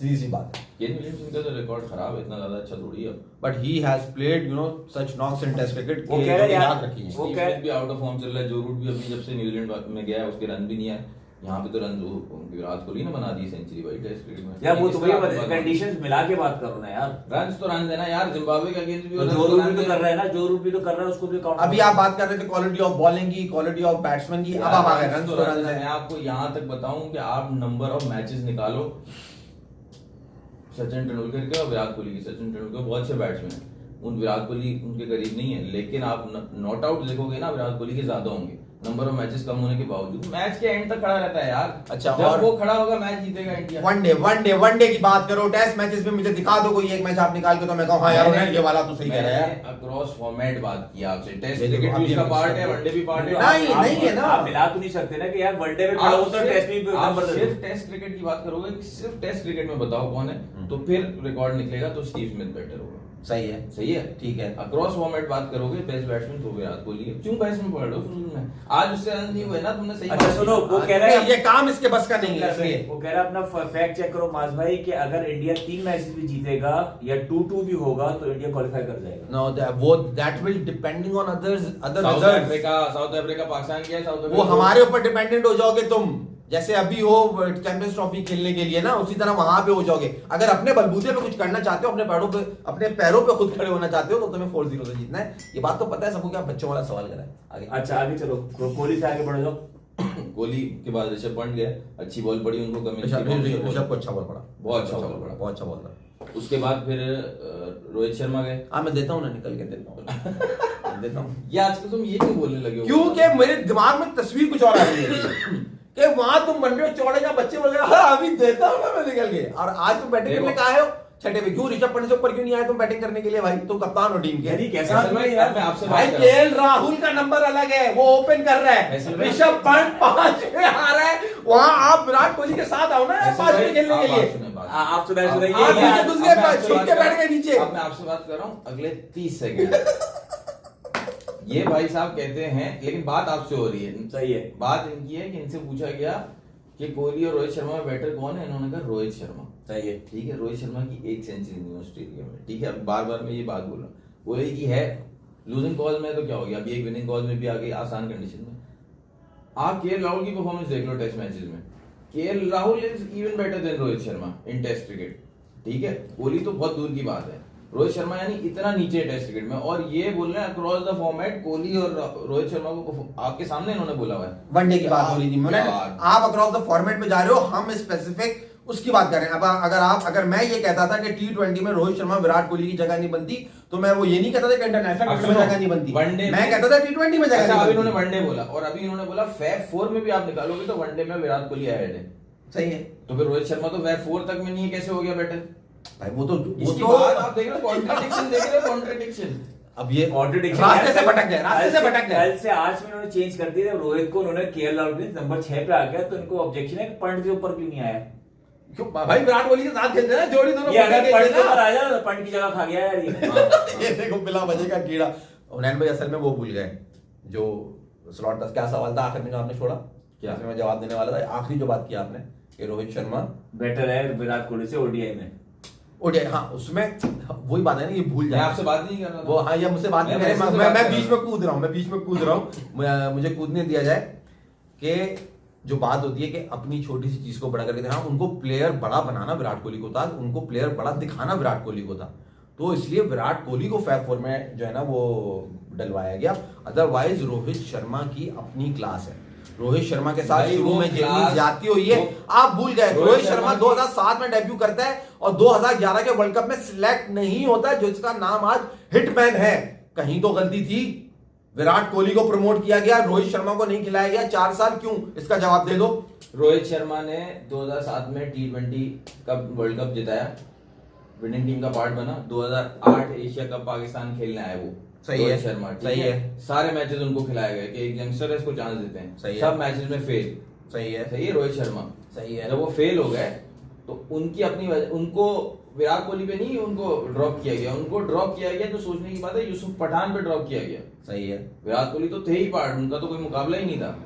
सीधी सी बात है। केन विलियमसन का तो रिकॉर्ड खराब है, इतना ज्यादा अच्छा थोड़ी है। But he has played such knocks in test cricket. वो कह रहे हैं यार, याद रखिए वो स्टीव स्मिथ भी आउट ऑफ फॉर्म चल रहा है, जो रूट भी अभी जब से न्यूजीलैंड में गया है उसके रन भी नहीं आए। यहाँ पे तो रन विराट कोहली ने बना दी सेंचुरी भाई टेस्ट क्रिकेट में। यार वो तो वही कंडीशंस मिला के बात करो ना यार। रन्स तो रन देना यार, जिम्बाब्वे का अगेंस्ट भी जो रूट भी तो कर रहा है ना, जो रूट भी तो कर रहा है, उसको भी काउंट। अभी आप बात कर रहे थे क्वालिटी ऑफ बॉलिंग की, क्वालिटी ऑफ बैट्समैन की, अब आप आ गए रन तो रन है। मैं आपको यहाँ तक बताऊं कि आप नंबर ऑफ मैचेस निकालो सचिन तेंदुलकर के और विराट कोहली की। सचिन तेंदुलकर बहुत अच्छे बैट्समैन हैं, उन विराट कोहली उनके करीब नहीं है, लेकिन आप नॉट आउट देखोगे ना विराट कोहली के ज्यादा होंगे नंबर ऑफ मैचेस कम होने के बावजूद। मैच के एंड तक खड़ा रहता है यार। अच्छा, जब और वो खड़ा होगा मैच जीतेगा इंडिया। वनडे की बात करो, टेस्ट मैचेस में मुझे दिखा दो कोई एक मैच आप निकाल के, तो मैं कहूं हाँ यार ये वाला तो सही कह रहा है यार। अक्रॉस फॉर्मेट बात किया आपसे, टेस्ट ये देखो, क्रिकेट अभी भी उसका हम पार्ट है, इसका- वनडे भी पार्ट है। नहीं है ना। आप मिला तो नहीं सकते ना कि यार वनडे में खड़ा होता है, टेस्ट में आप नंबर दे सिर्फ दो। टेस्ट क्रिकेट की बात करोगे कि सिर्फ टेस्ट क्रिकेट में बताओ कौन है, तो फिर रिकॉर्ड निकलेगा तो स्टीव स्मिथ बेटर होगा। सही है, सही है, ठीक है। अक्रॉस फॉर्मेट बात करोगे बेस्ट बैट्समैन तो विराट कोहली है। क्यों बहस में पड़ रहे हो फुजूल में? आज उससे रन नहीं हुए ना, तुमने सही अच्छा बात सुनो, की। वो कह रहा है ये काम इसके बस का नहीं है, इसलिए वो कह रहा है अपना फैक्ट चेक करो मास भाई कि अगर इंडिया 3 मैचेस भी जीतेगा या 2-2 भी होगा तो इंडिया क्वालिफाई कर जाएगा। नो वो that will depending on other south results. Africa Pakistan किया, साउथ वो अफ्रीका हमारे ऊपर डिपेंडेंट हो जाओगे तुम, जैसे अभी हो चैंपियंस ट्रॉफी खेलने के लिए ना, उसी तरह वहां पे हो जाओगे। अगर अपने बलबूते पे कुछ करना चाहते हो, अपने पैरों पे खुद खड़े होना चाहते हो, तो तुम्हें 4-0 से जीतना है। ये बात तो पता है सबको, क्या बच्चों वाला सवाल करा है। आगे अच्छा आगे चलो, कोहली से आगे बढ़ जाओ। कोहली के बाद ऋषभ पंत गया, अच्छी बॉल पड़ी उनको, ऋषभ को अच्छा बॉल पड़ा, बहुत अच्छा बॉल पड़ा, बहुत अच्छा बॉल था। उसके बाद फिर रोहित शर्मा गए। हाँ मैं देता हूँ ना, निकल के देता हूँ देता हूँ। ये आजकल तुम ये क्यों बोलने लगे हो? क्योंकि मेरे दिमाग में तस्वीर कुछ और आ रही है कि वहां तुम बन रहे हो चौड़े या बच्चे बोल रहे हो हाँ अभी देता हूँ मैं निकल के, और आज तुम बैटिंग करने का आए हो छठे पे। क्यों ऋषभ पंत से ऊपर क्यों नहीं आए तुम बैटिंग करने के लिए? भाई तुम कप्तान हो टीम के। यानी कैसा फैसल भाई, यार मैं आपसे भाई बात कर रहा हूं। केएल राहुल का नंबर अलग है, वो ओपन कर रहा है। फैसल भाई, ऋषभ पंत 5 में आ रहा है, वहां आप विराट कोहली के साथ आओ ना फैसल 5 भाई, में खेलने के आप बात लिए। सुने, बात आप सुने। सुनाइए आप सुनाइए। नीचे घुस गए, छीन के बैठ गए नीचे। अब मैं आपसे बात कर रहा हूँ अगले 30 सेकंड। ये भाई साहब कहते हैं, लेकिन बात आपसे हो रही है। सही है। बात इनकी है कि इनसे पूछा गया कि कोहली और रोहित शर्मा में बेटर कौन है, इन्होंने कहा रोहित शर्मा। सही है। ठीक है, रोहित शर्मा की 1 सेंचुरी नहीं ऑस्ट्रेलिया में। ठीक है, अब बार बार मैं ये बात बोल रहा हूँ, कोहली की है लूजिंग कॉल में तो क्या हो गया, अभी एक विनिंग कॉल में भी आ गई आसान कंडीशन में। आप केएल राहुल की परफॉर्मेंस देख लो टेस्ट मैचेस में, KL Rahul is even better than Rohit Sharma in test cricket. ठीक है, कोहली तो बहुत दूर की बात है, रोहित शर्मा यानी इतना नीचे टेस्ट क्रिकेट में। और ये बोल रहे हैं अक्रॉस द फॉर्मेट कोहली और रोहित शर्मा को आपके सामने इन्होंने बोला हुआ है। वनडे की बात हो रही थी मैंने, यार। आप अक्रॉस द फॉर्मेट पे जा रहे हो, हम स्पेसिफिक उसकी बात कर रहे हैं। अब अगर मैं ये कहता था कि T20 में रोहित शर्मा विराट कोहली की जगह नहीं बनती, तो मैं वो ये नहीं कहता था कि इंटरनेशनल क्रिकेट में जगह नहीं बनती, मैं कहता था T20 में जगह अच्छा, नहीं अभी बनती। इन्होंने वनडे बोला और अभी इन्होंने बोला फैब 4 में भी आप निकालोगे तो वनडे में विराट कोहली अहेड है। सही है तो फिर रोहित शर्मा तो फैब 4 तक में नहीं है, कैसे हो गया बेटर? भाई, वो इसकी तो बात आप देख रहे हो, कॉन्ट्रडिक्शन देख रहे हो, कॉन्ट्रडिक्शन। अब ये कॉन्ट्रडिक्शन रास्ते से भटक गए, रास्ते से भटक गए। कल से आज में उन्होंने चेंज कर दिया। रोहित को उन्होंने केएल राहुल के नंबर 6 पे आ गया, तो इनको ऑब्जेक्शन है कि पंत के ऊपर क्यों नहीं आया। क्यों भाई, विराट कोहली के साथ खेलते हैं ना, जोड़ी दोनों ये अगर खेलते पंत हैं के ऊपर ना। आ जाए तो पंत की जगह खा गया यार ये। ये देखो बिला बजे का कीड़ा। हुनैन भाई असल में वो भूल गए जो स्लॉट था, क्या सवाल था आखिर में जो आपने छोड़ा, क्या मैं जवाब देने वाला था, आखिरी जो बात की आपने कि रोहित शर्मा बेटर है विराट कोहली से ओडीआई में। ओडीआई, हाँ उसमें वही बात है ना, ये भूल मैं जाए। आपसे बात नहीं कर रहा था। वो हाँ, ये मुझसे बात नहीं करे, मैं बीच में कूद रहा हूँ, मुझे कूदने दिया जाए। कि जो बात होती है कि अपनी छोटी सी चीज को बड़ा करके हाँ, उनको प्लेयर बड़ा बनाना विराट कोहली को था, उनको प्लेयर बड़ा दिखाना विराट कोहली को था, तो इसलिए विराट कोहली को फैब 4 में जो है ना वो डलवाया गया। अदरवाइज रोहित शर्मा की अपनी क्लास है, रोहित शर्मा के साथ भाई शुरू वो में जितनी क्लास- ज्यादती हुई है आप भूल गए। रोहित शर्मा 2007 में डेब्यू करता है और 2011 के वर्ल्ड कप में सिलेक्ट नहीं होता है, जिसका नाम आज हिटमैन है। कहीं तो गलती थी, विराट कोहली को प्रमोट किया गया, रोहित शर्मा को नहीं खिलाया गया 4 साल, क्यों? इसका जवाब दे दो। रोहित शर्मा ने 2007 में T20 कप वर्ल्ड कप जिताया, विनिंग टीम का पार्ट बना। 2008 एशिया कप पाकिस्तान खेलने आए वो, सही रोहित है, शर्मा, ठीक सही है, है। सारे मैचेस उनको खिलाए गए कि एक यंगस्टर है, इसको चांस देते हैं, सही है। सब मैचेस में फेल। सही है, सही है रोहित शर्मा। सही है। जब वो फेल हो गए तो उनकी अपनी वजह, उनको विराट कोहली पे नहीं उनको ड्रॉप किया गया, उनको ड्रॉप किया गया तो सोचने की बात है यूसुफ पठान पे ड्रॉप किया गया। सही है। विराट कोहली तो थे ही पार्ट, उनका तो कोई मुकाबला ही नहीं था।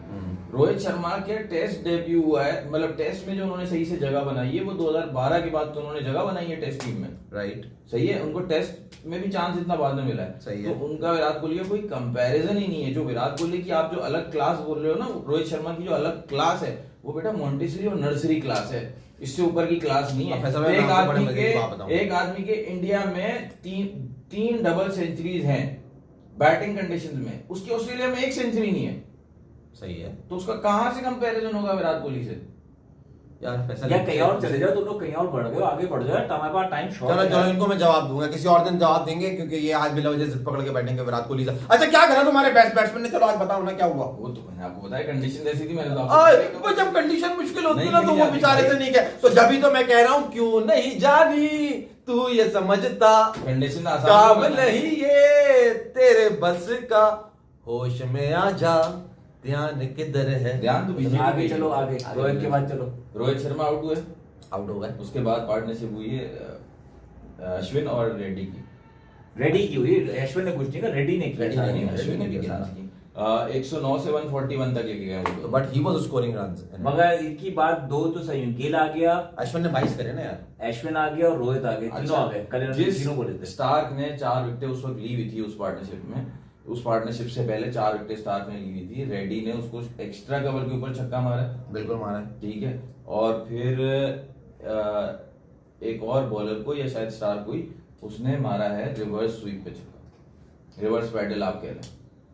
रोहित शर्मा के टेस्ट डेब्यू हुआ है, मतलब टेस्ट में जो उन्होंने सही से जगह बनाई है वो 2012 के बाद तो उन्होंने जगह बनाई है टेस्ट टीम में। राइट। सही है, उनको टेस्ट में भी चांस इतना बाद में मिला है। सही तो है। उनका विराट कोहली का कोई कंपैरिजन ही नहीं है। जो विराट कोहली की आप जो अलग क्लास बोल रहे हो ना, रोहित शर्मा की जो अलग क्लास है वो बेटा मॉन्टेसरी और नर्सरी क्लास है, इससे ऊपर की क्लास नहीं है। प्रोफेसर, मैं एक आपको बड़े आदमी मजे की बात बताऊं। एक आदमी के इंडिया में तीन डबल सेंचुरीज हैं बैटिंग कंडीशंस में, उसकी ऑस्ट्रेलिया में एक सेंचुरी नहीं है। सही है तो उसका कहां से कंपैरिजन होगा विराट कोहली से? यार। फैसल या कहीं और चले जाओ, तुम लोग कहीं और बढ़ गए, आगे बढ़ जाओ, तुम्हारे पास टाइम शॉर्ट चलो चलो, इनको मैं जवाब दूंगा, किसी और दिन जवाब देंगे, क्योंकि ये आज बिला वजह जिद पकड़ के बैठेंगे विराट कोहली से। अच्छा क्या करा तुम्हारे बैट्समैन ने? चलो आज बताओ ना क्या हुआ। वो तो मैंने आपको बताया, कंडीशन ऐसी थी, मैंने तो वो जब कंडीशन मुश्किल होती है ना तो वो बेचारे से नहीं कह, तो जब ही तो मैं कह रहा हूँ क्यों नहीं जानी तू ये समझता, कंडीशन काम नहीं ये तेरे बस का, होश में आ जा, ध्यान किधर है। ध्यान तो बीजेपी आगे चलो, आगे रोहित के बाद चलो। रोहित शर्मा आउट हुए, आउट हो गए। उसके बाद पार्टनरशिप हुई है अश्विन और रेड्डी की। रेडी की हुई, अश्विन ने कुछ नहीं कहा, रेडी ने किया रेड्डी सारा। ने किया। अश्विन ने भी किया। 109 से 141 तक लेके गए वो तो। But he was scoring runs. मगर इनकी बात दो तो सही हुई, गेल आ गया, अश्विन ने 22 करे ना यार। अश्विन आ गया और रोहित आ गए, तीनों आ गए। कल इन्होंने जिस तीनों बोले थे। स्टार्क ने 4 विकेटें उस वक्त ली हुई थी उस पार्टनरशिप में, उस पार्टनरशिप से पहले 4 विकेटें स्टार्क ने ली हुई थी, रेड्डी ने उसको एक्स्ट्रा कवर के ऊपर छक्का मारा, बिल्कुल मारा है। ठीक है। और फिर एक और बॉलर को या शायद स्टार्क को ही उसने मारा है रिवर्स स्वीप पे छक्का, रिवर्स पैडल आप कह रहे हैं।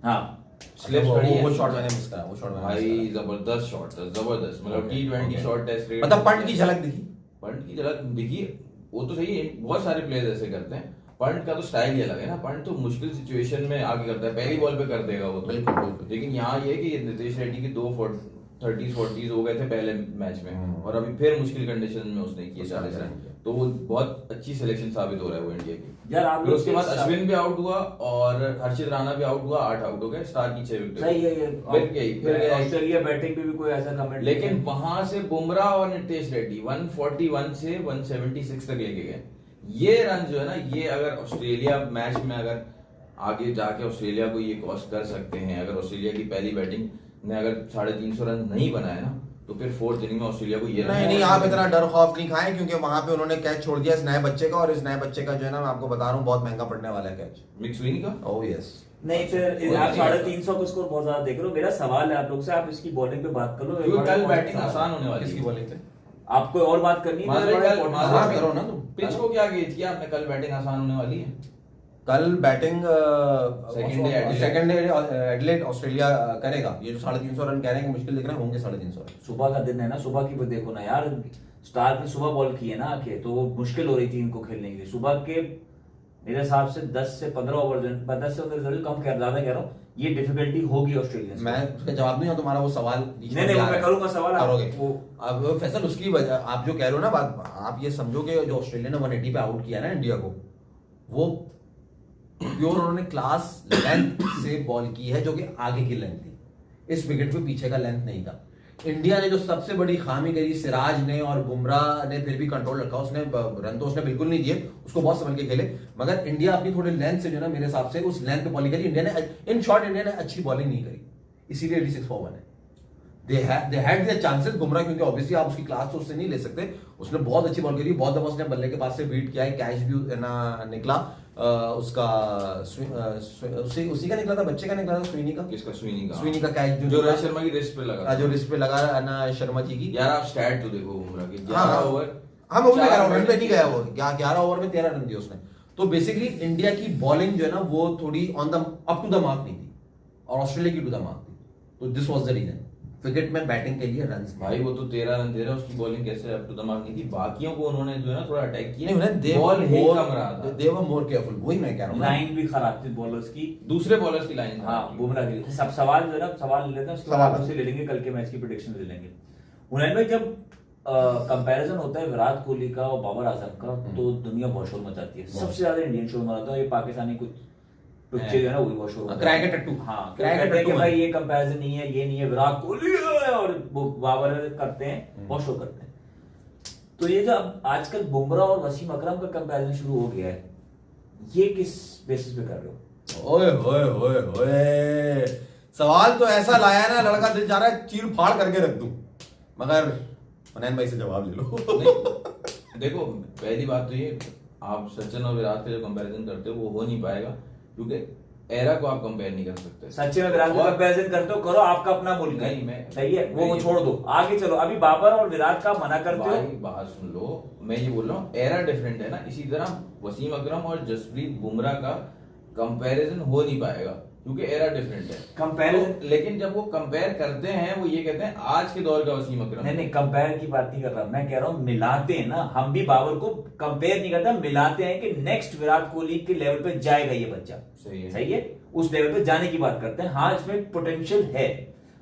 हाँ स्लिप वो- बड़ी है। वो शॉट मैंने मिस करा, वो शॉट मैंने भाई मिस जबरदस्त शॉट था, जबरदस्त, मतलब Okay, T20 okay. Shot test करा। मतलब पंट की झलक दिखी। पंट की झलक दिखी, वो तो सही है, बहुत सारे प्लेयर्स ऐसे करते हैं। पंट का तो स्टाइल ही अलग है ना, पंट तो मुश्किल सिचुएशन में आगे करता है, पहली बॉल पे कर देगा वो तो। बिल्कुल, बिल्कुल। लेकिन यहाँ ये कि नितेश रेड्डी की 2 30-40 हो गए थे पहले मैच में, और अभी फिर मुश्किल कंडीशन में उसने किए 40 रन, तो वो बहुत अच्छी सिलेक्शन साबित हो रहा है वो इंडिया की। यार आप फिर लोग उसके बाद के साथ- अश्विन भी आउट हुआ और हर्षित राणा भी आउट हुआ, 8 आउट हो गए, स्टार की 6 विकेट। सही है ये। फिर गया ऑस्ट्रेलिया बैटिंग पे भी कोई ऐसा कमेंट लेकिन वहां से बुमराह और नितेश रेड्डी 141 से 176 तक लेके गए। ये रन जो है ना, ये अगर ऑस्ट्रेलिया मैच में अगर आगे जाके ऑस्ट्रेलिया को ये कॉस्ट कर सकते हैं, अगर ऑस्ट्रेलिया की पहली बैटिंग ने अगर 350 रन नहीं बनाए ना, तो फिर 4th इनिंग में ऑस्ट्रेलिया को ये नहीं नहीं, आप इतना डर खौफ नहीं खाएं, क्योंकि वहां पे उन्होंने कैच छोड़ दिया इस नए बच्चे का, और इस नए बच्चे का जो है ना, मैं आपको बता रहा हूँ बहुत महंगा पड़ने वाला है कैच। मिक्स हुई नहीं का। Oh yes. नहीं, फिर आप 350 का स्कोर बहुत ज्यादा देख रहे हो। मेरा सवाल है आप लोग से, आप इसकी बॉलिंग पे बात कर लो। क्योंकि कल बैटिंग आसान होने वाली किसकी है। बॉलिंग पे? आपको और बात करनी है? माजरे बड़ा कल- important माजरे हाँ, है। करो ना तुम। पिच को क्या गेज किया आपने? कल बैटिंग आसान होने वाली है। कल batting Second day Adelaide Australia करेगा। ये जो 350 रन कह रहे हैं कि मुश्किल दिख रहे हैं, होंगे 350 रन। सुबह का दिन है ना, सुबह की भी देखो ना यार, स्टार ने सुबह बॉल की है ना आके, तो मुश्किल हो रही थी इनको खेलने के लिए। सुबह के मेरे हिसाब से 10 से 15 ओवर, 10 से 15 जरूर कम ज्यादा कह रहा हूँ, ये डिफिकल्टी होगी ऑस्ट्रेलिया। मैं उसका जवाब नहीं हूं, तुम्हारा वो सवाल बीच में नहीं, भी आ वो मैं रहा है। करूंगा सवाल, आप करोगे वो- अब फैसल उसकी वजह, आप जो कह रहे हो ना बात, आप ये समझो कि जो ऑस्ट्रेलिया ने 180 पे आउट किया ना इंडिया को, वो प्योर उन्होंने क्लास लेंथ से बॉल की है, जो कि आगे की लेंथ थी। इस विकेट पे पीछे का लेंथ नहीं था। इंडिया ने जो सबसे बड़ी खामी करी, सिराज ने और बुमराह ने फिर भी कंट्रोल रखा, उसने रन तो उसने बिल्कुल नहीं दिए, उसको बहुत संभल के खेले, मगर इंडिया अपनी थोड़ी लेंथ से जो ना, मेरे हिसाब से उस लेंथ पे बॉलिंग करी इंडिया ने। इन शॉर्ट इंडिया ने अच्छी बॉलिंग नहीं करी, इसीलिए 86 फॉर 1 है। They had there chances. Bumrah क्योंकि ऑब्वियसली आप उसकी क्लास तो उससे नहीं ले सकते, उसने बहुत अच्छी बॉल करी, बहुत दफा उसने बल्ले के पास से बीट किया है, कैच भी ना निकला उसका, उसी का निकला था, बच्चे का निकला था, स्विनी का। किसका? स्विनी का। स्विनी का कैच जो रोहित शर्मा की रिस्ट पे लगा। जो रिस्ट पे लगा ना शर्मा जी की। यार आप स्टैट तो देखो बुमराह की, 11 हाँ, ओवर, हाँ मैं वो कह रहा हूँ, 4 रन पे नहीं गया वो, 11 ओवर में 13 रन दिए उसने। तो बेसिकली इंडिया की बॉलिंग जो है ना, वो थोड़ी on the up to the mark नहीं थी, और ऑस्ट्रेलिया की टू द मार्क थी। तो this was the reason. Wicket में बैटिंग के लिए रन भाई वो तो 13 रन दे रहा है, उसकी बॉलिंग कैसे अप टू द मार्क नहीं थी? बाकियों को उन्होंने जो है ना थोड़ा अटैक किया, बॉल ही कम रहा था। दे वर मोर केयरफुल, वही मैं कह रहा हूँ। लाइन भी खराब थी बॉलर्स की, दूसरे बॉलर्स की लाइन। हाँ बुमराह की। सब सवाल जो है ना, सवाल ले लेते हैं, उसके बाद आपसे ले लेंगे, कल के मैच की प्रेडिक्शन ले लेंगे। उन्हें में जब कंपैरिजन होता है विराट कोहली का और बाबर आजम का, तो दुनिया बहुत शोर मचाती है। सबसे ज्यादा इंडियन शोर मचाता है, ये पाकिस्तानी कुछ टुच्चे जो है ना वो शो क्रैक के टट्टू। हाँ क्रैक के कहते हैं कि टट्टू भाई हैं। ये कंपैरिजन नहीं है, ये नहीं है, विराट कोहली है, और वो बाबर करते हैं, बहुत शो करते हैं। तो ये जो अब आजकल बुमराह और वसीम अकरम का कंपैरिजन शुरू हो गया है, ये किस बेसिस पे कर रहे हो? ओए होए होए होए, सवाल तो ऐसा लाया है ना, लड़का दिल जा रहा है चीर फाड़ करके रख दूं, मगर फनैन भाई से जवाब ले लो। नहीं, देखो पहली बात तो ये, आप सचिन और विराट का जो कंपैरिजन करते हो वो हो नहीं पाएगा, क्योंकि एरा को आप कंपेयर नहीं कर सकते। सचिन और विराट का कंपैरिजन करते हो, करो, आपका अपना मुल्क है, नहीं, मैं सही है, वो छोड़ दो, आगे चलो। अभी बाबर और विराट का मना करते हो, भाई बात सुन लो, मैं ये बोल रहा हूँ एरा डिफरेंट है ना। इसी तरह वसीम अकरम और जसप्रीत बुमराह का कंपैरिजन हो नहीं पाएगा, क्योंकि एरा डिफरेंट है। कंपैरिजन तो, लेकिन जब वो कंपेयर करते हैं वो ये कहते हैं आज के दौर का वसीम अकरम। नहीं नहीं, कंपेयर की बात नहीं कर रहा मैं, कह रहा हूं मिलाते हैं ना, हम भी बाबर को कंपेयर नहीं करते, मिलाते हैं कि नेक्स्ट विराट कोहली के लेवल पे जाएगा ये बच्चा, सही है, उस लेवल पे जाने की बात करते हैं। हाँ, इसमें पोटेंशियल है,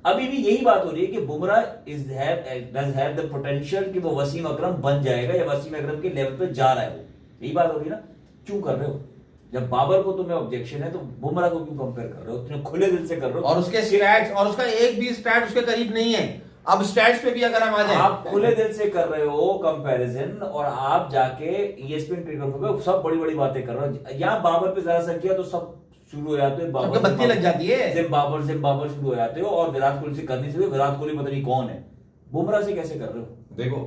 अभी भी यही बात हो रही है कि Bumrah does have the potential कि वो वसीम अकरम बन जाएगा या वसीम अकरम के लेवल पे जा रहा है, वो यही बात हो रही है ना। क्यों कर रहे हो? जब बाबर को तुम्हें ऑब्जेक्शन है तो बुमराह को क्यों कंपेयर कर रहे हो? तुम खुले दिल से कर रहे हो, और उसके स्टैट्स, और उसका एक भी स्टैट उसके करीब नहीं है। अब स्टैट्स पे भी अगर हम आ जाए, आप खुले दिल से कर रहे हो कंपैरिजन, और आप जाके ESPN क्रिकेट पे सब बड़ी बड़ी बातें कर रहे हो। यहाँ बाबर पे जरा सा किया तो सब शुरू हो जाते हो, सबके बत्ती लग जाती है, जिम बाबर शुरू हो जाते हो, और विराट कोहली से करने से विराट कोहली पता नहीं कौन है, बुमराह से कैसे कर रहे हो? देखो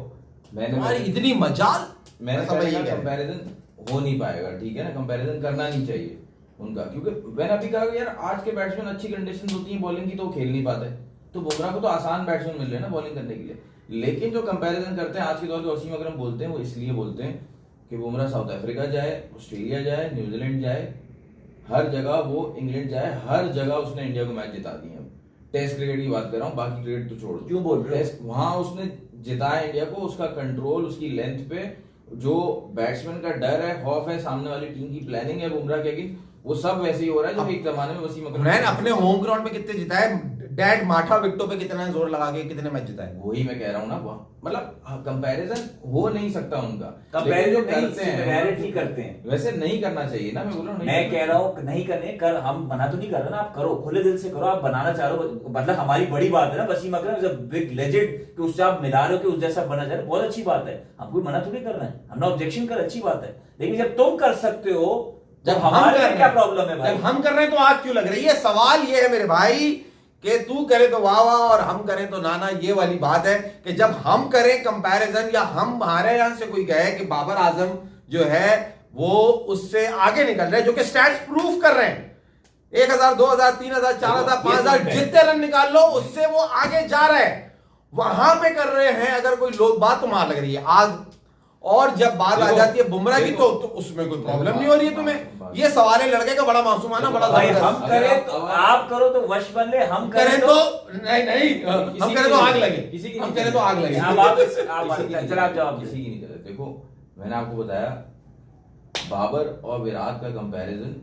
तुम्हारी इतनी मजाल, मैंने समझ कहा गया कंपैरिजन हो नहीं पाएगा, ठीक है ना, कंपैरिजन करना नहीं चाहिए उनका, क्योंकि मैंने अभी कहा कि यार आज के बैट्समैन अच्छी कंडीशन होती है बॉलिंग की तो वो खेल नहीं पाते, तो बुमराह को तो आसान बैट्समैन मिल रहे हैं ना बॉलिंग करने के लिए। लेकिन जो कंपैरिजन करते हैं आज के दौर के वसीम अकरम बोलते हैं, वो इसलिए बोलते हैं कि बुमराह साउथ अफ्रीका जाए, ऑस्ट्रेलिया जाए, न्यूजीलैंड जाए, हर जगह वो इंग्लैंड जाए, हर जगह उसने इंडिया को मैच जिता दिए। टेस्ट क्रिकेट की बात कर रहा हूँ, बाकी क्रिकेट तो छोड़ दो। क्यों बोल रहे हो? टेस्ट वहां उसने जिताया इंडिया को, उसका कंट्रोल, उसकी लेंथ पे जो बैट्समैन का डर है, खौफ है, सामने वाली टीम की प्लानिंग है बुमराह के अगेंस्ट, वो सब वैसे ही हो रहा है जो एक जमाने में वसीम अकरम हुनैन अपने होम ग्राउंड पे कितने जिताए, डैड माठा विकेटों पे कितना जोर लगा के कितने मैच जिताए। वही मैं कह रहा हूँ ना, मतलब कंपैरिजन हो नहीं सकता उनका, कंपैरिजन लेकिन जो नहीं, सिमिलैरिटी करते हैं, वैसे नहीं करना चाहिए ना, मैं बोल रहा हूँ मैं कह रहा हूँ नहीं करने कर, हम मना तो नहीं कर रहे ना, आप करो, खुले दिल से करो, आप बनाना चाह रहे हो, मतलब हमारी बड़ी बात है ना, वसीम अकरम इज अ बिग लेजेंड, कि उससे आप मिला रहे हो कि उस जैसा बना जा रहा है, बहुत अच्छी बात है, हम कोई मना थोड़ी कर रहे हैं, हमने ऑब्जेक्शन कर, अच्छी बात है, लेकिन जब तुम कर सकते हो जब हमारे लिए क्या प्रॉब्लम है भाई? जब हम कर रहे हैं तो आग क्यों लग रही है? सवाल ये है मेरे भाई कि तू करे तो वाह वाह और हम करें तो नाना, ये वाली बात है कि जब हम करें कंपैरिजन, या हम हमारे यहां से कोई कहे कि बाबर आजम जो है वो उससे आगे निकल रहे हैं, जो कि स्टैट्स प्रूफ कर रहे हैं, 1000 2000 3000 4000 5000 जितने रन निकाल लो उससे वो आगे जा रहे हैं, वहां पे कर रहे हैं। अगर कोई लोग बात तुम्हारा लग रही है आग, और जब बात आ जाती है बुमराह की तो उसमें कोई प्रॉब्लम नहीं हो रही है तुम्हें। ये सवाल है लड़के का बड़ा मासूमाना, बड़ा भाई जबरदस्त। हम करें तो आप करो तो वश बन ले, हम करें तो नहीं हम करें तो आग लगे, किसी की हम नहीं करें तो आग लगे। चलो आप जवाब किसी की नहीं करते। देखो मैंने आपको बताया बाबर और विराट का कंपैरिजन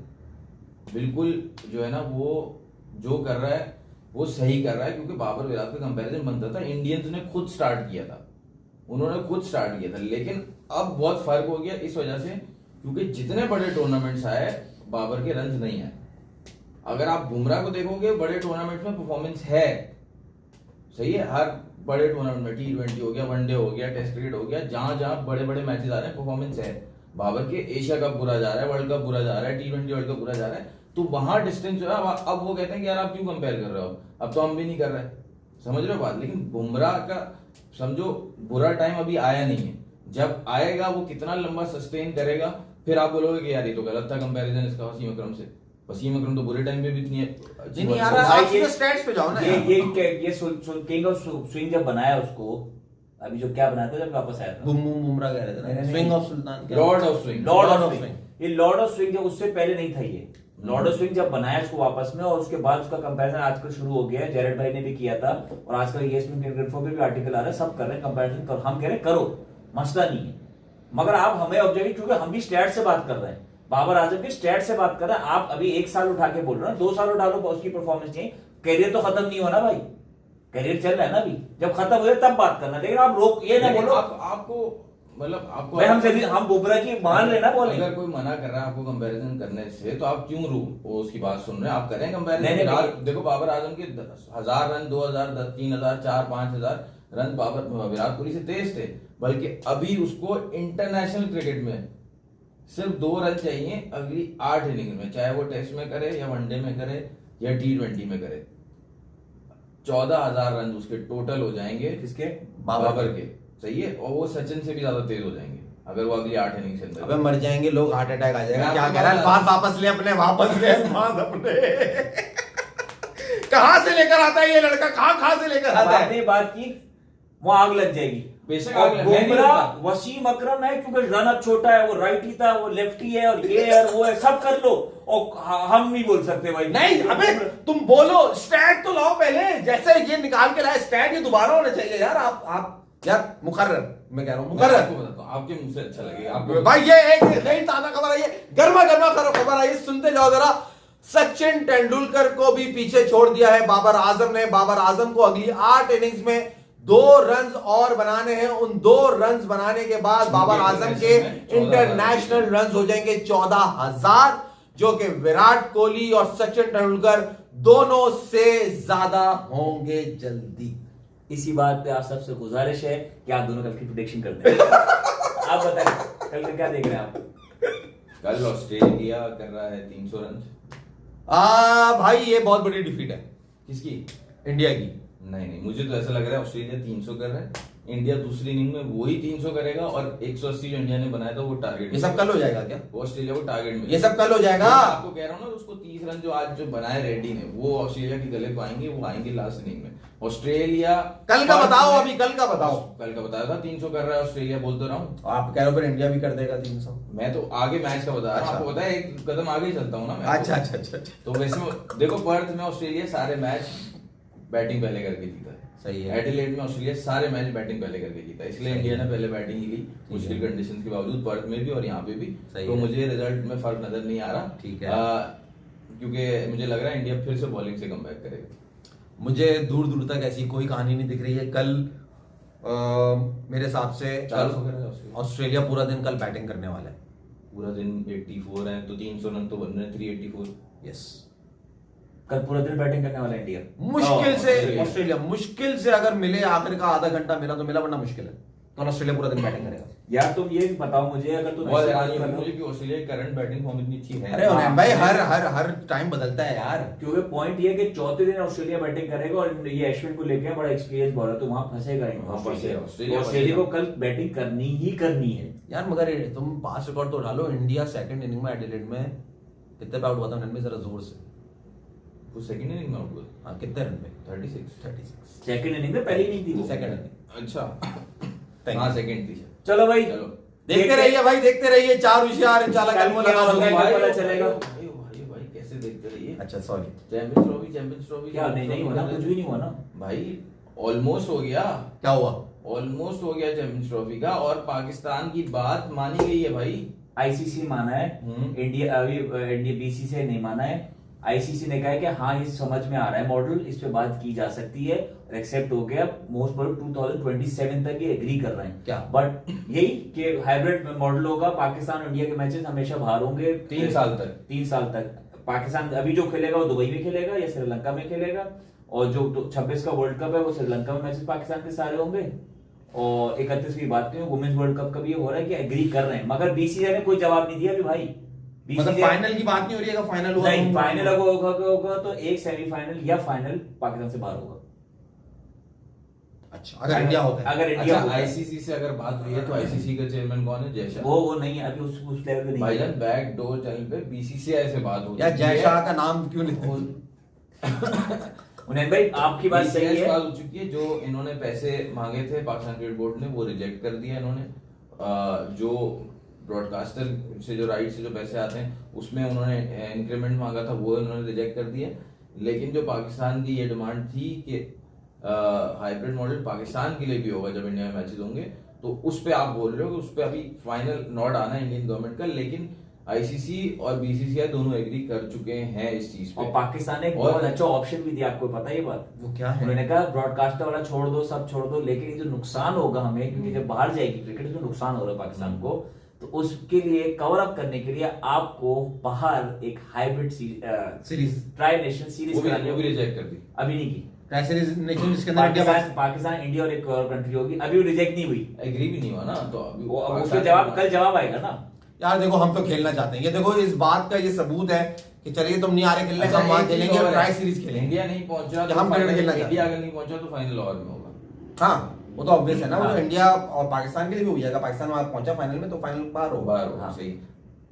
बिल्कुल जो है ना, वो जो कर रहा है वो सही कर रहा है, क्योंकि बाबर विराट का कंपैरिजन बनता था, इंडियंस ने खुद स्टार्ट किया था, उन्होंने खुद स्टार्ट किया था, लेकिन अब बहुत फर्क हो गया इस वजह से क्योंकि जितने बड़े टूर्नामेंट्स आए बाबर के रन्स नहीं आए। अगर आप बुमराह को देखोगे बड़े टूर्नामेंट में परफॉर्मेंस है, सही है, हर बड़े टूर्नामेंट में T20 हो गया, वनडे हो गया, टेस्ट क्रिकेट हो गया, जहां जहां बड़े बड़े मैचेस आ रहे हैं परफॉर्मेंस है। बाबर के एशिया कप बुरा जा रहा है, वर्ल्ड कप बुरा जा रहा है, T20 वर्ल्ड कप बुरा जा रहा है, तो वहां डिस्टेंस जो है अब वो कहते हैं कि यार आप क्यों कंपेयर कर रहे हो, अब तो हम भी नहीं कर रहे, समझ रहे हो बात। लेकिन बुमराह का समझो बुरा टाइम अभी आया नहीं है, जब आएगा वो कितना लंबा सस्टेन करेगा, फिर आप बोलोगे कि यार ये तो गलत था कंपैरिजन इसका वसीम अकरम से। वसीम अकरम तो बुरे टाइम पे भी इतनी नहीं आ रहा, आप सीधे स्टैट्स पे जाओ ना। ये किंग ऑफ स्विंग जब बनाया उसको, अभी जो क्या बनाया था जब वापस आया था, बुमराह कह रहे थे ना, swing of sultan, Lord of swing, Lord of swing, ये लॉर्ड ऑफ स्विंग जब उससे पहले नहीं था, ये लॉर्ड ऑफ स्विंग जब बनाया इसको वापस में, और उसके बाद उसका कंपैरिजन आजकल शुरू हो गया है, जेरेड भाई ने भी किया था, और आजकल ESPN क्रिकेट पे भी आर्टिकल आ रहा है, सब कर रहे हैं कंपैरिजन कर, हम कह रहे हैं करो, मसला नहीं है, मगर आप हमें ऑब्जेक्टिव, क्योंकि हम भी स्टैट से बात कर रहे हैं, बाबर आजम की स्टैट से बात कर रहे हैं, आप अभी 1 साल उठा के बोल रहे हैं, 2 साल उठा लो उसकी परफॉर्मेंस नहीं, कैरियर तो खत्म नहीं होना भाई, कैरियर चल रहा है ना अभी, जब खत्म हो जाए तब बात करना, लेकिन आप रोक ये ना बोलो। आपको मतलब आपको, भाई हम बुमराह की मान रहे ना बॉलिंग। अगर कोई मना कर रहा है आपको कंपैरिजन करने से, तो आप क्यों वो उसकी बात सुन रहे हैं? आप करें नहीं, कंपैरिजन। देखो बाबर आजम के 1000 रन, 2000, 3000, 4, 5000 रन बाबर विराट कोहली से तेज थे, बल्कि अभी उसको इंटरनेशनल क्रिकेट में सिर्फ 2 रन चाहिए अगली 8 इनिंग में, चाहे वो टेस्ट में करे या वनडे में करे या T20 में करे। 14,000 रन उसके टोटल हो जाएंगे। किसके? बाबर के। सही है, और वो सचिन से भी ज्यादा तेज हो जाएंगे अगर वो अगली 8 इनिंग से अंदर। अबे मर जाएंगे लोग, हार्ट अटैक आ जाएगा। मैं क्या आपको कह रहा है? बता बात वापस ले अपने, वापस ले बात अपने। कहां से लेकर आता है ये लड़का? कहां से लेकर आता है? आपने बात की, वहां आग लग जाएगी। बेशक और आग लग- मैं नहीं बुमराह लगता। वसीम अकरम है क्योंकि रन अप छोटा है, वो राइटी था, वो लेफ्टी है, और ये है और वो है, सब कर लो, और हम नहीं बोल सकते भाई। नहीं, अबे तुम बोलो, स्टैट तो लाओ पहले। जैसे ये निकाल के लाए स्टैट, ये दोबारा होना चाहिए यार। आप यार मुकर्रर, मैं कह रहा हूँ मैं मुकर्रर। आपको बताता हूँ, आपके मुंह से अच्छा लगेगा आपको। भाई ये एक नई ताजा खबर आई है, गर्मा गर्मा खबर आई है, सुनते जाओ जरा। सचिन तेंदुलकर को भी पीछे छोड़ दिया है बाबर आजम ने। बाबर आजम को अगली 8 इनिंग्स में 2 रन और बनाने हैं। उन 2 रन बनाने के बाद बाबर आजम के इंटरनेशनल रन हो जाएंगे 14,000, जो कि विराट कोहली और सचिन तेंदुलकर दोनों से ज्यादा होंगे जल्दी। इसी बात पे आप सबसे गुजारिश है कि आप दोनों कल की प्रेडिक्शन करते हैं। आप बताइए कल का क्या देख रहे हैं आप? कल ऑस्ट्रेलिया कर रहा है 300 रन। भाई ये बहुत बड़ी डिफीट है किसकी? इंडिया की। नहीं, मुझे तो ऐसा लग रहा है ऑस्ट्रेलिया 300 कर रहा है, इंडिया दूसरी इनिंग में वही 300 करेगा, और 180 जो इंडिया ने बनाया था वो टारगेट। ये सब कल हो जाएगा क्या? वो ऑस्ट्रेलिया को टारगेट में, ये सब कल हो जाएगा। आपको कह रहा हूँ ना, उसको 30 रन जो आज जो बनाए रेड्डी ने, वो ऑस्ट्रेलिया के गले को आएंगे, वो आएंगे लास्ट इनिंग में। ऑस्ट्रेलिया कल का बताओ, अभी कल का बताओ। कल का बताया था 300 कर रहा है ऑस्ट्रेलिया, बोल तो रहा हूँ। आप कह रहे हो पर इंडिया भी कर देगा 300। मैं तो आगे मैच का बता रहा हूँ, अच्छा। आपको पता है एक कदम आगे ही चलता हूँ ना मैं। अच्छा अच्छा अच्छा अच्छा। तो वैसे देखो, पर्थ में ऑस्ट्रेलिया सारे मैच बैटिंग पहले करके जीता है। सही है। एडिलेड में ऑस्ट्रेलिया सारे मैच बैटिंग पहले करके जीता है, इसलिए इंडिया ने पहले बैटिंग ही ली, मुश्किल कंडीशंस के बावजूद, पर्थ में भी और यहाँ पे भी। सही तो है। मुझे रिजल्ट में फर्क नजर नहीं आ रहा। ठीक है। क्योंकि मुझे लग रहा है इंडिया फिर से बॉलिंग से कमबैक करेगा। मुझे दूर दूर तक ऐसी कोई कहानी नहीं दिख रही है। कल मेरे हिसाब से 400 करेगा ऑस्ट्रेलिया। ऑस्ट्रेलिया पूरा दिन कल बैटिंग करने वाला है। पूरा दिन 84 है, तो 300 रन तो बन रहे हैं, 384। यस, कल पूरा दिन बैटिंग करने वाला है इंडिया। मुश्किल से ऑस्ट्रेलिया। ऑस्ट्रेलिया मुश्किल से अगर मिले, आखिर का आधा घंटा मिला तो मिला, वरना मुश्किल है। तो ऑस्ट्रेलिया पूरा दिन बैटिंग करेगा। यार तुम ये बताओ मुझे, अगर तुम बहुत ऐसे हैरानी बात हुई कर मुझे रहे हो, कि ऑस्ट्रेलिया की करंट बैटिंग फॉर्म इतनी अच्छी है। अरे उन्हें भाई हर टाइम बदलता है यार। क्योंकि पॉइंट ये है कि चौथे दिन ऑस्ट्रेलिया बैटिंग करेगा, और ये अश्विन को लेके बड़ा एक्सपीरियंस बॉलर, तो वहां फंसेगा ही वहां ऑस्ट्रेलिया। फंसेगा। ऑस्ट्रेलिया को कल बैटिंग करनी ही करनी है यार मगर तुम पास रिकॉर्ड तो उठा लो। इंडिया सेकंड इनिंग में एडिलेड में कितने पे आउट हुआ था उन्होंने? जरा जोर से। वो सेकंड इनिंग में आउट हुआ, हाँ, कितने रन पे? 36। सेकंड इनिंग में, पहली इनिंग थी वो। Second inning. अच्छा हाँ, सेकंड थी। चलो भाई, चलो देखते रहिए भाई, देखते रहिए। 4 होशियार इंशाल्लाह कल कल क्या मुलाकात होता है, होगी। कल पता चलेगा। भाई कैसे देखते रहिए। अच्छा सॉरी। चैंपियंस ट्रॉफी क्या नहीं हुआ ना, कुछ भी नहीं हुआ ना भाई, ऑलमोस्ट हो गया। क्या हुआ? ऑलमोस्ट हो गया चैंपियंस ट्रॉफी का, और पाकिस्तान की बात मानी गई है भाई। आईसीसी माना है, इंडिया अभी इंडिया बीसीसी से नहीं माना है। आईसीसी ने कहा है कि हाँ ये समझ में आ रहा है मॉडल, इस पे बात की जा सकती है, एक्सेप्ट हो गया। मोस्ट प्रोबेबली 2027 तक ये एग्री कर रहे हैं। क्या? बट यही कि हाइब्रिड मॉडल होगा, पाकिस्तान और इंडिया के मैचेस हमेशा बाहर होंगे 3 साल तक। 3 साल तक पाकिस्तान अभी जो खेलेगा वो दुबई में खेलेगा या श्रीलंका में खेलेगा, और जो 26 का वर्ल्ड कप है वो श्रीलंका में मैचेस पाकिस्तान के सारे होंगे। और 31 की बात नहीं, वुमेन्स वर्ल्ड कप का भी ये हो रहा है कि एग्री कर रहे हैं, मगर बीसीसीआई ने कोई जवाब नहीं दिया अभी भाई। मतलब फाइनल की बात नहीं हो रही है? फाइनल हुआ नहीं, फाइनल होगा तो एक सेमीफाइनल या फाइनल पाकिस्तान से बाहर होगा। अच्छा, अगर इंडिया होता है। अगर इंडिया अच्छा, होता है। आईसीसी से अगर बात हुई है तो आईसीसी का चेयरमैन कौन है? जय शाह। वो नहीं है अभी, उस लेवल पे नहीं भाईजान है। बैक डोर चैनल पे बीसीसीआई से बात हो यार चुकी जय है। शाह का नाम क्यों लेते हो? उन्हें भाई आपकी बात सही BCCI से है। बात हो चुकी है, जो इन्होंने पैसे मांगे थे पाकिस्तान क्रिकेट बोर्ड ने, वो रिजेक्ट कर दिया इन्होंने। जो ब्रॉडकास्टर से जो राइट से जो पैसे आते हैं उसमें उन्होंने इंक्रीमेंट मांगा था, वो इन्होंने रिजेक्ट कर दिया। लेकिन जो पाकिस्तान की ये डिमांड थी कि हाइब्रिड मॉडल पाकिस्तान के लिए भी होगा जब इंडिया में मैचेस होंगे, तो उस पे आप बोल रहे हो कि उस पे अभी फाइनल नॉट आना है इंडियन गवर्नमेंट का। लेकिन आईसीसी और बीसीसीआई दोनों एग्री कर चुके हैं इस चीज पे। और पाकिस्तान ने एक और- बहुत अच्छा ऑप्शन भी दिया, आपको पता है ये बात? वो क्या है? उन्होंने कहा ब्रॉडकास्टर वाला छोड़ दो, सब छोड़ दो, लेकिन ये जो नुकसान होगा हमें, क्योंकि जब बाहर जाएगी क्रिकेट तो नुकसान हो रहा है पाकिस्तान को, तो उसके लिए कवर अप करने के लिए आपको बाहर एक hybrid series tri nation series वो भी रिजेक्ट कर दी। अभी नहीं की। ट्राई सीरीज नेशन जिसके अंदर इंडिया पाकिस्तान इंडिया और एक और कंट्री होगी, अभी वो रिजेक्ट नहीं हुई। एग्री भी नहीं हुआ ना, तो अभी वो अब पाकिस्तान- उसका जवाब कल जवाब आएगा ना। यार देखो हम तो खेलना चाहते हैं, ये देखो इस बात का ये सबूत है कि चलिए तुम नहीं आ रहे खेलने, अच्छा, हम वहां एक चीज खेलेंगे और और है, ट्राई सीरीज खेलेंगे। इंडिया नहीं पहुंचा कि हम क्रिकेट खेलना चाहते इंडिया हैं। अगर नहीं पहुंचा तो फाइनल और में होगा। हाँ वो तो ऑब्वियस है ना, वो हाँ। तो इंडिया और पाकिस्तान के लिए भी हो जाएगा, पाकिस्तान वहां पहुंचा फाइनल में तो फाइनल पार होगा। बार होगा, हाँ। सही।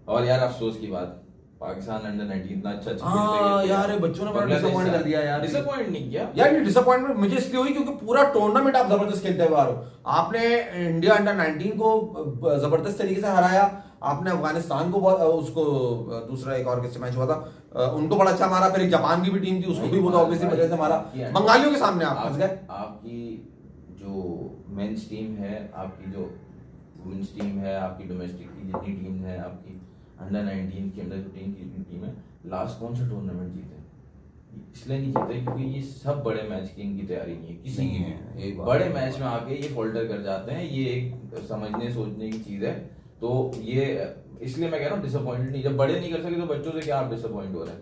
और यार अफसोस की बात, पाकिस्तान अंडर 19 इतना अच्छा हाँ यार, ये बच्चों ने बड़ा disappoint कर दिया यार। डिसअपॉइंट नहीं किया यार ये डिसअपॉइंटमेंट मुझे इसलिए हुई क्योंकि पूरा टूर्नामेंट आप जबरदस्त खेलते हुए आ रहे हो। आपने इंडिया अंडर 19 को जबरदस्त तरीके से हराया, आपने अफगानिस्तान को उसको दूसरा एक और किससे मैच हुआ था उनको बड़ा अच्छा मारा, फिर एक जापान की भी टीम थी उसको भी बहुत ऑब्वियसली वजह से मारा, बंगालियों के सामने आप फंस गए। आपकी जो मेंस टीम है, आपकी जो वुमेन्स टीम है, आपकी डोमेस्टिक की जितनी टीम है, आपकी अंडर 19 की, अंडर 15 की जितनी टीम है, लास्ट कौन सा टूर्नामेंट जीते? इसलिए नहीं जीते क्योंकि ये सब बड़े मैच की इनकी तैयारी नहीं है किसी की नहीं है, भी। एक बात बड़े है। मैच में आके ये फोल्डर कर जाते हैं, ये एक समझने सोचने की चीज है। तो ये इसलिए मैं कह रहा हूँ डिसअपॉइंटेड नहीं, जब बड़े नहीं कर सके तो बच्चों से क्या आप डिसअपॉइंट हो रहे हैं?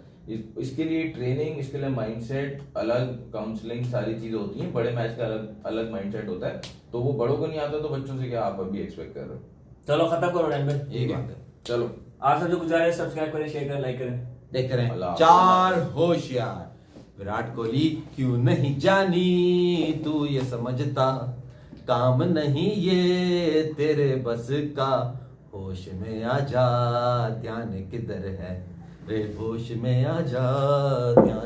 इसके लिए ट्रेनिंग, इसके लिए माइंडसेट, अलग काउंसलिंग, सारी चीजें होती हैं। बड़े मैच का अलग अलग माइंडसेट होता है, तो वो बड़ों को नहीं आता तो बच्चों से क्या आप अभी एक्सपेक्ट कर रहे हो? चलो खत्म करो रैन भाई। यही बात है। चलो आप सब जो गुजारिश सब्सक्राइब करें, शेयर करें, लाइक करें। देखते रहे अल्लाह। चार होशियार। विराट कोहली क्यों नहीं जानी तू ये समझता, काम नहीं ये तेरे बस का, होश में आ जा ध्यान किधर है रे, होश में आ जा ध्यान